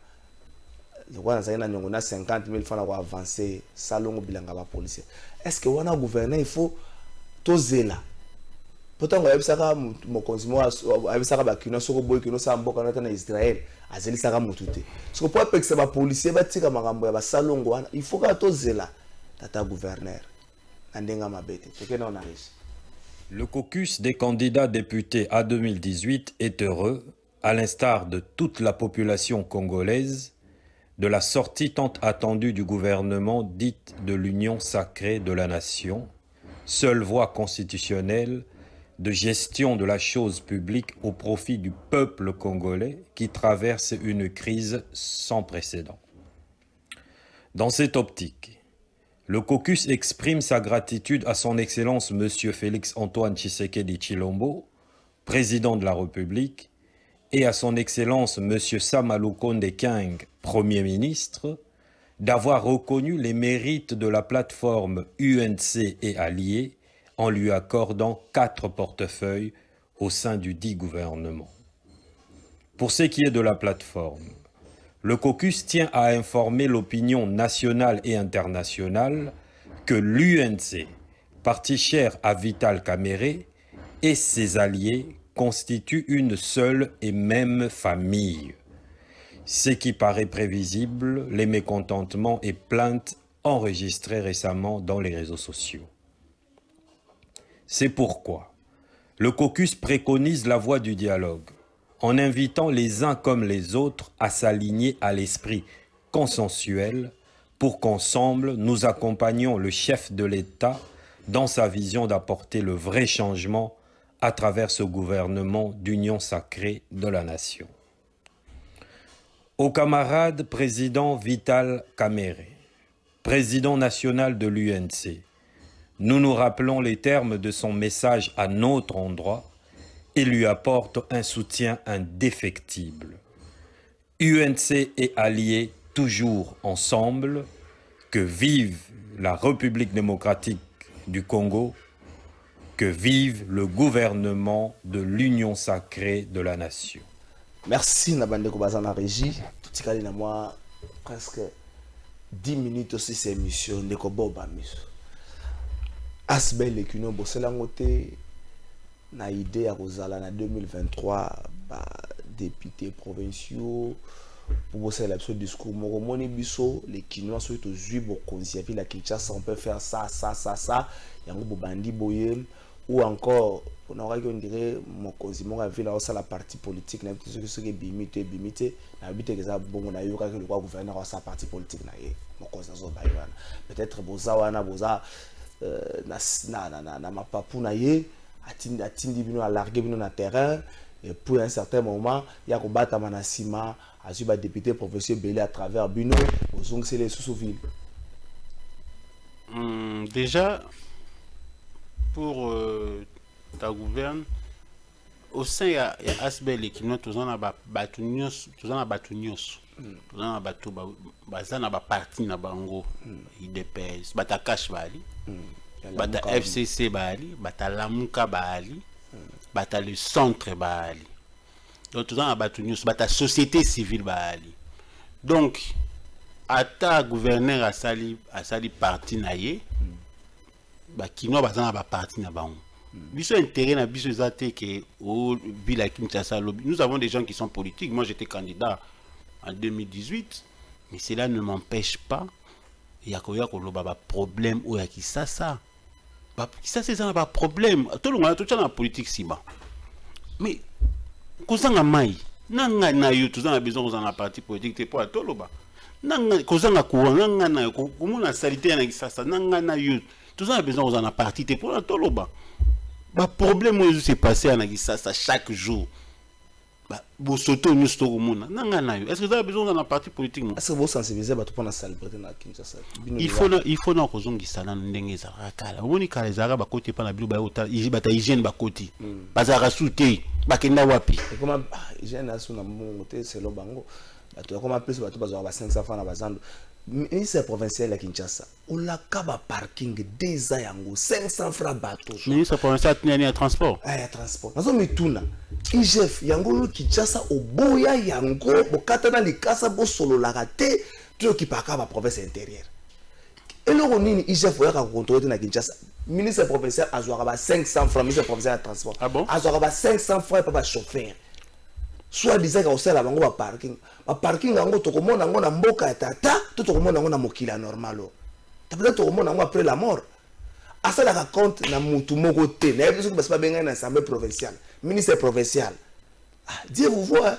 le wana zaki na nyongo na 50000 francs na ko avancer salon bilanga ba policier. Est-ce que wana gouverneur il faut tozela pourtant on a vu ça comme mon consumo a vu ça comme qui nous soko boy qui nous ça mboka na Israël azeli ça comme tout ce que pour que ça va policier ba tika makambo ya ba salongo wana il faut que tozela tata gouverneur andenga mabete teke na on arrive. Le caucus des candidats députés à 2018 est heureux, à l'instar de toute la population congolaise, de la sortie tant attendue du gouvernement dite de l'Union sacrée de la nation, seule voie constitutionnelle de gestion de la chose publique au profit du peuple congolais qui traverse une crise sans précédent. Dans cette optique, le caucus exprime sa gratitude à son Excellence M. Félix-Antoine Tshisekedi Tshilombo, président de la République, et à son Excellence M. Sama Lukonde Kyeng, Premier ministre, d'avoir reconnu les mérites de la plateforme UNC et alliés en lui accordant 4 portefeuilles au sein du dit gouvernement. Pour ce qui est de la plateforme, le caucus tient à informer l'opinion nationale et internationale que l'UNC, parti cher à Vital Kamerhe, et ses alliés constituent une seule et même famille. Ce qui paraît prévisible, les mécontentements et plaintes enregistrés récemment dans les réseaux sociaux. C'est pourquoi le caucus préconise la voie du dialogue, en invitant les uns comme les autres à s'aligner à l'esprit consensuel pour qu'ensemble nous accompagnions le chef de l'État dans sa vision d'apporter le vrai changement à travers ce gouvernement d'union sacrée de la nation. Au camarade président Vital Kamerhe, président national de l'UNC, nous nous rappelons les termes de son message à notre endroit et lui apportons un soutien indéfectible. UNC et alliés toujours ensemble, que vive la République démocratique du Congo, que vive le gouvernement de l'union sacrée de la nation. Merci Nabande Kobazana Régie. Tout ce na moi presque 10 minutes aussi cette émission de Koboba Miso. Asbel et Kuno Bosselangote na idée à Rosala na 2023 députés provinciaux pour bosser l'absolu discours Moromoni Biso les Kinois sont aux Zuibo Konziavi la Kinshasa on peut faire ça yango bobandi boye ou encore on aurait qu'on dirait mon cosimo a vu là ça la partie politique n'a plus ce qui bimité na bité que ça bon on a eu que le gouverneur sa partie politique na mon cause zo ba yana peut-être boza wana boza na mapapu na ye atindi bino a larguer bino na terrain et pour un certain moment il y a combattre manasima a su ba député professeur Belé à travers bino aux c'est les sous-ville. Déjà pour ta gouverne au sein il y a Asbel qui nous tous en a batunios baza na ba parti na bango IDPS bata cash bali bata FCC bali bata Lamuka bali bata le centre bali donc tous en a batunios bata société civile bali donc ata gouverneur a sali parti na ye ba kino baza na ba parti na bango biso intérêt na biso ezate que au ville à Kinshasa nous avons des gens qui sont politiques. Moi j'étais candidat en 2018 mais cela ne m'empêche pas il y a un problème ou il y a qui ça c'est un problème tout le monde tout dans la politique si bas mais kozanga mai nanga na yo tout dans besoin dans la partie politique t'es pas tout le bas nanga kozanga courant nanga na ko na salité na ça nanga na yo tout dans besoin dans la partie t'es pas tout le bas ba problème où s'est passé à ça chaque jour ba bo soto nous sto komona nanga na yo est-ce que vous avez besoin dans la partie politique est-ce que vous sensibilisez ba to pona célébrer na Kinshasa il faut na kozongisa na ndenge za kala omoni kala za ba côté pa na bilo ba ota ta hygiène ba côté bazara souté ba kenda wapi et comment hygiène asu na mongo te c'est lo bango ba to comment plus ba to bazara ba 500 francs na bazando ministre provincial à Kinshasa on la kaba parking des yango 500 francs bateau ministre provincial tenu à transport transport nazo mituna IGF yango Kinshasa oboya yango bokata na likasa bo solo la raté tu qui pa kaba province intérieure et le ronini IGF ya ka contrôler na Kinshasa ministre provincial azwaka ba 500 francs ministre provincial à transport azwaka ba 500 francs pa ba chauffeur soit disait que osala bango ba parking yango to komona ngo na mboka tata to komona ngo na mokila normalo peut-être to komona ngo après la mort asala ka compte na mutu moko te na biso ba benga na assemblée provinciale ministre provincial Dieu vous voit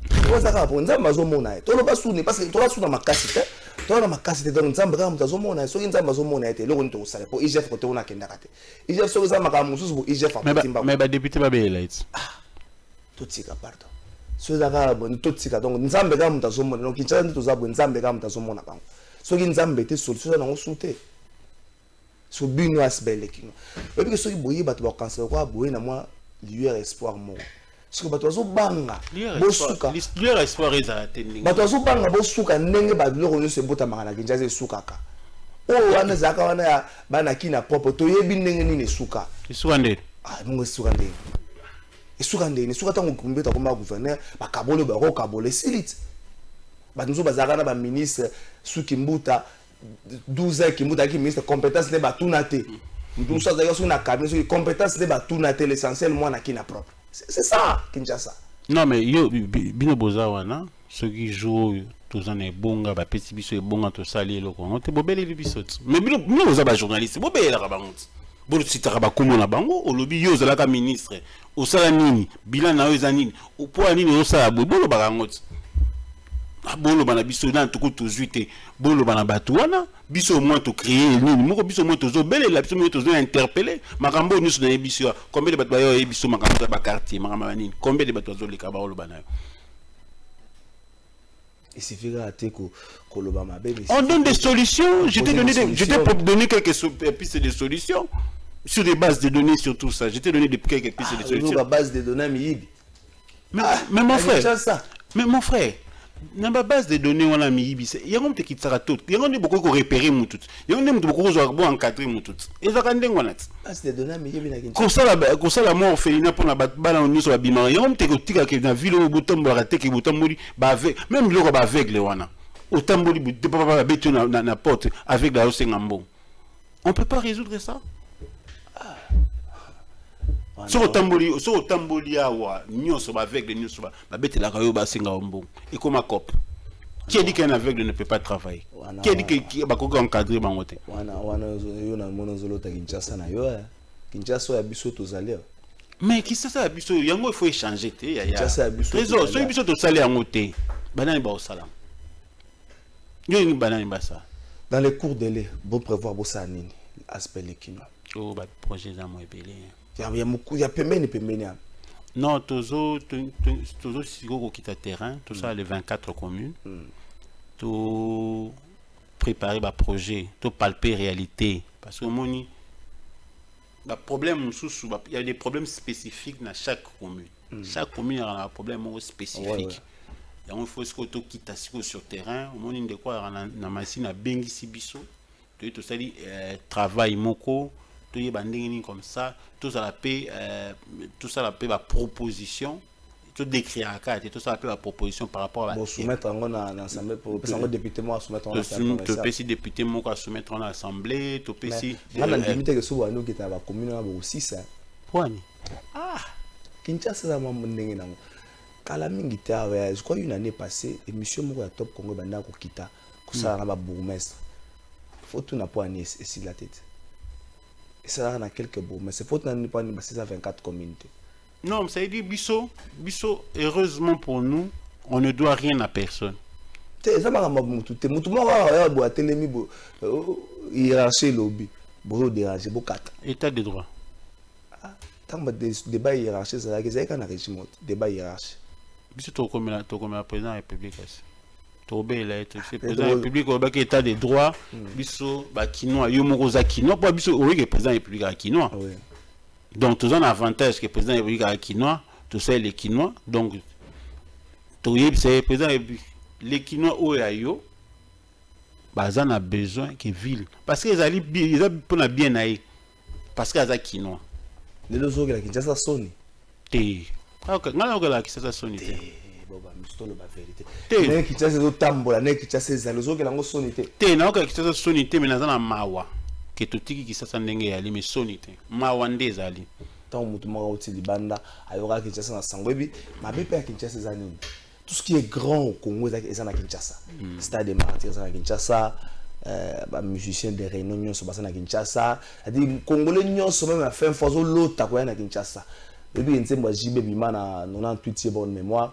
vous ça pour nzamba zo mona to lo basuni parce que to la suna makasi te to na makasi te donc nzamba ka mutazo mona so nzamba zo mona te lo nto osala po IGF côté ona kenda kate IGF so za maka mususu bo IGF apatimba mais ba député ba belaits totika pardon so zaka bon totika donc nzambe ka mutazo mona donc Kinshasa nto za bo nzambe ka mutazo mona bango so ki nzambe te solution na ngosuté so bino asbele kino et puis so ki boyi bato ba cancer ko boyi na moi lueur espoir mo parce que bato zo banga bo suka lueur espoir eza tending bato zo banga bo suka ndenge ba lueur no se bota mangana Kinshasa sukaka o wana zaka wana bana kina popo to yebi ndenge nini suka isuka mungu suka ndenge ni suka tango kumbeta comme gouverneur ba kabole ba ro kabole silit ba nzo bazaka na ba ministre suki mbuta 12 ans qui mbuta qui ministre compétence ne ba tunate ndu so za na cabinet suki compétence ne ba tunate l'essentiel moi na kina propre c'est ça Kinshasa non mais yo bino boza wana ceux qui jouent tous en ebonga ba petit biso ebonga to sali eloko on te bobeli biso mais bino boza ba journaliste bobeli la bango bolo sitaka ba komona bango olobi yo zalaka ministre osala nini bilan na yo ezanini po nini osala bolo barango bolo bana biso na tuku tozuite bolo bana batu wana biso au moins to créer nini moko biso moins tozo belela biso moins tozo interpeller makambo nyusu na biso combien de batu bayo biso makambo ba quartier makambo nini combien de batu zo leka ba bolo bana il suffit d'attendre que le bama bébé on donne des solutions je t'ai donné quelques pistes de solutions sur des bases de données sur tout ça je t'ai donné quelques pistes de solutions la base de données mais mon frère na ba base de données on a mis ibi il y a qui tsara tout il y a beaucoup ko repérer mutu il y a beaucoup zo bon encadrer mutu ezaka ndengo na base de données miyibi na ko sala mo orphelinat pour na bana on so bima il y a ko tika ke na ville butombo raté ke butomboli ba avec même loko ba aveugle wana otamboli bu papa betu na porte avec la osengambo on peut pas résoudre ça so tamboli awa nyonso ba aveugle nyonso ba betela kayo ba singa ombo et comme un cop qui a dit qu'un aveugle ne peut pas travailler qui a dit que ba ko encadrer bangote wana yo na mono zolo ta Kinshasa na yo Kinshasa ya biso tozali. Mais qui ça biso yango il faut échanger te ya. Kinshasa ya biso. Trésor, so biso tozali yango te. Banani ba osala. Yo ni banani ba ça. Dans les cours délai, bon prévoir bossa nini aspect les kino. Oh ba projet za mo ebele. Il y a pemeni. Non, tozo siko kita terrain, tout ça les 24 communes. Tout préparer ba projet, tout palper réalité parce que moni ba problème sous il y a des problèmes spécifiques dans chaque commune. Chaque commune a un problème spécifique. Et il faut que tu quittes sur terrain, moni de quoi na machine à bengisi biso. Tout ça dit travail moko, tout y banding comme ça, tout ça la paix la proposition. Tout décrire à carte et tout ça la proposition par rapport à la soumettre en l'assemblée pour que député moi soumettre en assemblée tu peux si député moi soumettre en assemblée tu peux si la limite que souvent nous qui est la commune là aussi ça point Kinshasa ça m'a ndenge nango kala mingi ta je crois une année passée émission moko ya Top Congo banda ko kita ko ça na ba bourgmestre faut tout na point et sur la tête et ça na quelques bourgmestres faut na pas ni 624 communautés. Non, ça veut dire biso, heureusement pour nous, on ne doit rien à personne. C'est ça m'a mutu moi boa telemi bo hiérarchie lobby bo déranger bo kata. État de droit. Ah, tant que débat hiérarchie ça que c'est quand régime débat hiérarchie. Biso to comme président de la République. Tobé là être président de la République au bac état de droit, biso ba kinoa yo moko za kinoa pas biso o que président de la République a kinoa. Oui. Donc, tout un avantage que le président de la République a quinoa, tout ça les quinoa. Donc, c'est le président de la République. Les quinoa, où il y a besoin que ville. Parce qu'ils ont bien aïe. Parce qu'ils ont quinoa. Les deux autres, qui ont sonné. T'es. Ok, non, la qui ça sonné. Bon, bah, je la vérité. T'es. Qui ont ces tambours, les qui ont ces les autres qui ont sonné. T'es, non, qui ont sonné, mais dans la mawa. Que tout qui ça ndenge ali mais sonité mawande zali tant mutu moko uti libanda ayoka Kinshasa na sangwebi mabe pe Kinshasa zanini tout ce qui est grand au Congo est na Kinshasa stade de martyrs na Kinshasa ba musiciens de réunion nyonso basa na Kinshasa c'est-à-dire congolais nyonso même à fin fois lota ko na Kinshasa depuis nzembo jibe bimana 98e bonne mémoire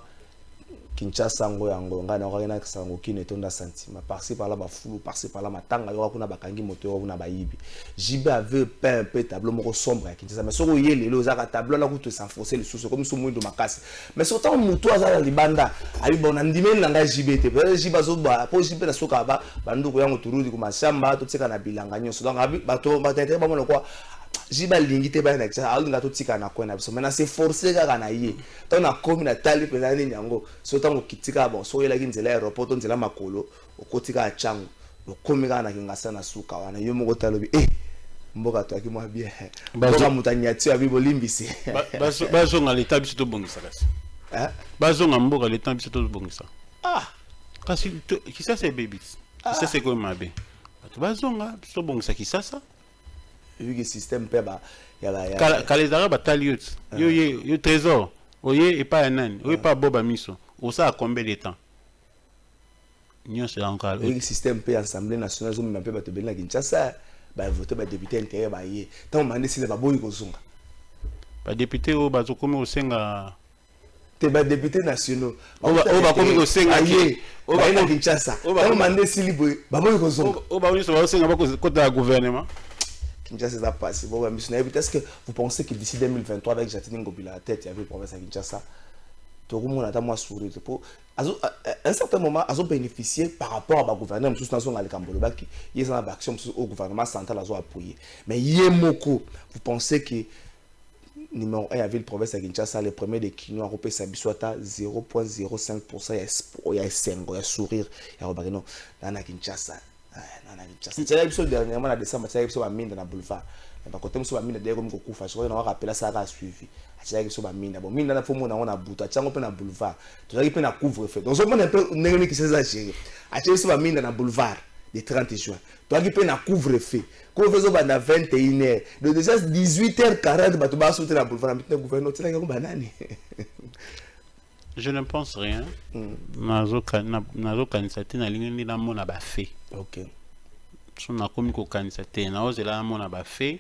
Kinshasa ngo yango ngana ngana sango kine tonda sentiment par-ci par là ba fou par-ci par là matanga yo kuna bakangi moto na bayibi jibe avait peint un peu tableau moko sombre à Kinshasa mais soko yele lo zaka tableau là kuto s'enfoncer le sous comme sous mwindo makasi mais surtout muto azala libanda ali bona ndimeni nanga jibe te pe jibe zo ba po jibe na soka ba banduko yango turudi ku mashamba to tseka na bilanga nyonso donc abi bato batete ba mona kwa jiba lingite ba na kisa alinga to tika na kwena biso maintenant c'est forcé kaka na ye to na komi na tali pena ni nyango so tango kitika bon so yela kinzela aéroport nzela makolo okotika achango okomi kana kingasa na suka wana yo moko talobi mboka to akimwa bien mboka mutanyati abi bolimbisi bazonga l'état biso to bongisa kasi bazonga mboka l'état biso to bongisa kasi kisa c'est baby kisa c'est comme mabe bazonga biso bongisa kisa ça vu que système pe ba ya kalezara batali yo trésor oye et pas nani oye pas boba miso o ça a combien de temps nyo c'est encore le système pe assemblée nationale zo même pe ba te benna Kinshasa ba voter ba député intérieur ba yé tant mande si ba boyi ko zunga ba député o ba zo komi o senga te ba député nationaux o ba komi o senga yé o ba na Kinshasa tant mande si liboy ba boyi ko zunga o ba oni so ba senga ba ko côté gouvernement Kinshasa ça passe. Bon, est-ce que vous pensez que d'ici 2023, avec Jatine Ngobila à la tête, il y avait le province à Kinshasa, tout le monde a moi sourire. À un certain moment, ils ont bénéficié par rapport à la gouvernement, tous les nations à l'Ekamboloba, qui est en action au gouvernement central, ils ont appuyé. Mais Yemoko, vous pensez que numéro 1, il y avait le province à Kinshasa, le premier de Kino, a repéré sa bisouata 0,05%, il y a 5, il y a sourire, il y a Robarino, dans la Kinshasa. C'est là que dernièrement, en décembre, c'est là que je mine dans la boulevard. Par contre, je mine d'ailleurs comme beaucoup de choses. Je rappelle ça a suivi. C'est là que je mine. Bon, mine dans la forme on a bout. Tu as un peu dans boulevard. Tu as un peu dans couvre-feu. Donc, je me un peu négatif qui s'est agéré. Tu as un mine dans la boulevard le 30 juin. Tu as un peu dans couvre-feu. Couvre-feu dans 21h. Donc déjà 18h40, tu vas sauter dans la boulevard. Maintenant, le gouvernement, tu as un banane. Je ne pense rien. Nazo kanisate na lingi na mona ba fait. OK. So na komi ko kanisate na ozela mona ba fait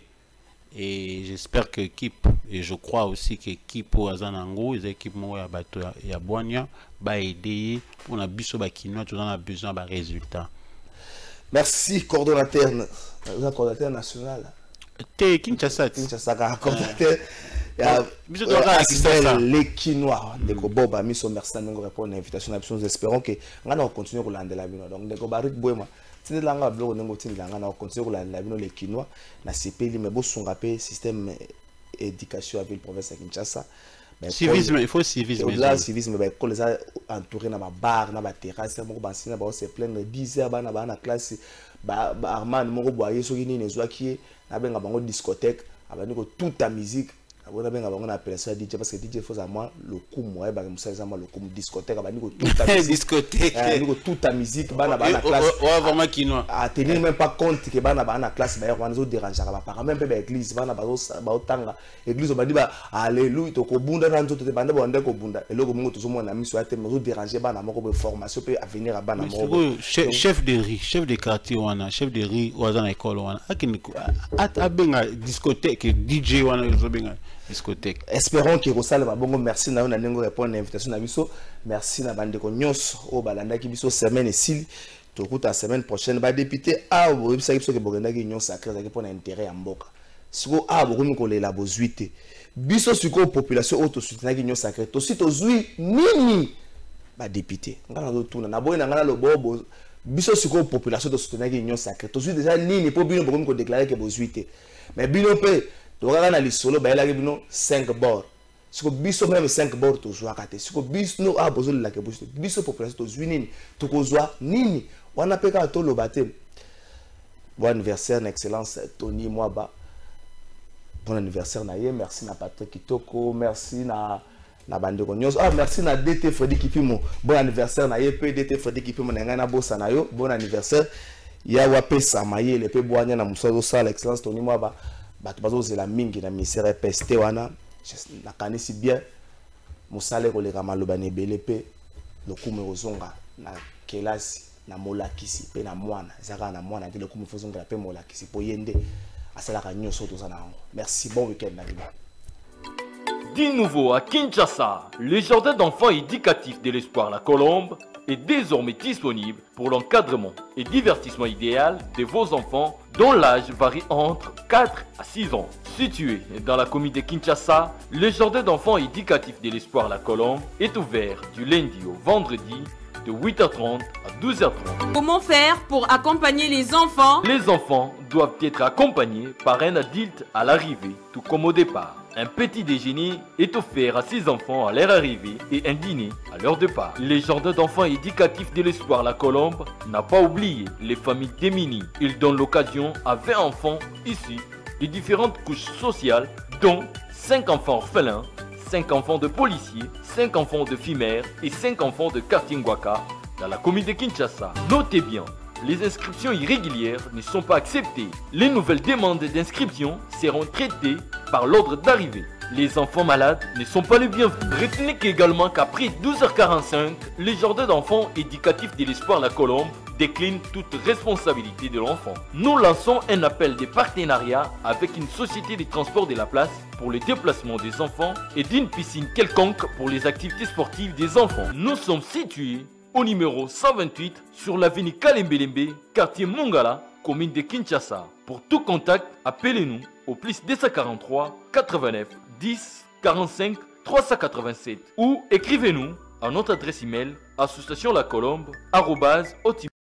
Et j'espère que l'équipe, et je crois aussi que l'équipe au Azanango, les équipes et à Boania, va aider pour la biso bakinois, tout en a besoin de résultats. Merci, coordonnateur national. T'es Kinshasa. Coordonnateur. Les Quinois, de Boba, Misso, merci de répondre à l'invitation. Nous espérons que nous continuer à l'ande la bino. Donc, de Barik Boema, si nous avons continuer à l'ande les Quinois, na CPI, mais bon, son rappel système éducation à ville province à Kinshasa. Civisme, il faut civisme. Au-delà civisme, il les a entourés dans ma bar, dans ma terrasse, c'est plein de 10 heures dans la classe. Armand, mon boyer, sur une qui est discothèque, avec toute ta musique. On appelle ça DJ parce que DJ faut à moi le coup moi le coup discothèque toute ta musique bana classe vraiment Quinois à tenir même pas compte que bana classe d'ailleurs on dérange par même peu église bana tanga église on va dire alléluia to ko bunda na nzoto te banda bonde ko bunda et loko mongo to mona miso ate mo déranger bana moko formation peut avenir à bana moko chef de riz chef de quartier wana chef de riz wazana école wana akini abenga discothèque DJ wana zobenga discothèque. Espérons que Rosal va bon merci na nengo répondre à l'invitation na biso. Merci na bande ko nyos o balanda ki biso semaine ici. To kuta semaine prochaine ba député a bo bisa biso ke bogenda ki nyos sacré za ki pour intérêt ya mboka. Siko a bo ko le la bozuité. Biso siko population auto soutenir ki nyos sacré. To si to zui nini ba député. Ngana zo tuna na boy na ngana lo bobo biso siko population to soutenir ki nyos sacré. To zui déjà nini pour bino bo ko déclarer que bozuité. Mais bino pe donc, on a les solos, il y a 5 bords. Si on a même 5 bords, tu joues à côté. Si on a besoin de la population, tu joues nini. Tu joues nini. On a payé tout le baptême. Bon anniversaire, excellence, Tony Mwaba. Bon anniversaire, Naye. Merci à Patrick Kitoko. Merci à Bande Konyos. Ah, merci à DT Freddy Kipimo. Bon anniversaire, Naye. DT Freddy Kipimo, Nangana Bossa Nayo. Bon anniversaire. Yawape Samaye, le P. Boanya, Namusozo Sal, excellence, Tony Mwaba. Bato la mingi na ministère PST wana na kanisi bien musale ko leka maloba ne belepe lokume ozonga na kelasi na molakisi pe na mwana zaka na mwana te lokume fozonga pe molakisi po yende asala ka nyoso to sana. Merci, bon week-end na bino. Du nouveau à Kinshasa, le jardin d'enfants éducatif de l'espoir La Colombe est désormais disponible pour l'encadrement et divertissement idéal de vos enfants dont l'âge varie entre 4 à 6 ans. Situé dans la commune de Kinshasa, le jardin d'enfants éducatif de l'espoir La Colombe est ouvert du lundi au vendredi de 8h30 à 12h30. Comment faire pour accompagner les enfants? Les enfants doivent être accompagnés par un adulte à l'arrivée, tout comme au départ. Un petit déjeuner est offert à 6 enfants à leur arrivée et un dîner à leur départ. Les jardins d'enfants éducatifs de l'espoir La Colombe n'a pas oublié les familles démunies. Ils donnent l'occasion à 20 enfants issus de différentes couches sociales, dont 5 enfants orphelins, 5 enfants de policiers, 5 enfants de FIMER et 5 enfants de quartier Ngwaka dans la commune de Kinshasa. Notez bien, les inscriptions irrégulières ne sont pas acceptées. Les nouvelles demandes d'inscription seront traitées par l'ordre d'arrivée. Les enfants malades ne sont pas les bienvenus. Retenez également qu'après 12h45, les jardins d'enfants éducatifs de l'espoir La Colombe déclinent toute responsabilité de l'enfant. Nous lançons un appel de partenariat avec une société de transport de la place pour le déplacement des enfants et d'une piscine quelconque pour les activités sportives des enfants. Nous sommes situés au numéro 128 sur l'avenue Kalembelembe, quartier Mongala, commune de Kinshasa. Pour tout contact, appelez-nous au plus 243 89 10 45 387 ou écrivez-nous à notre adresse email associationlacolombe@hotmail.com.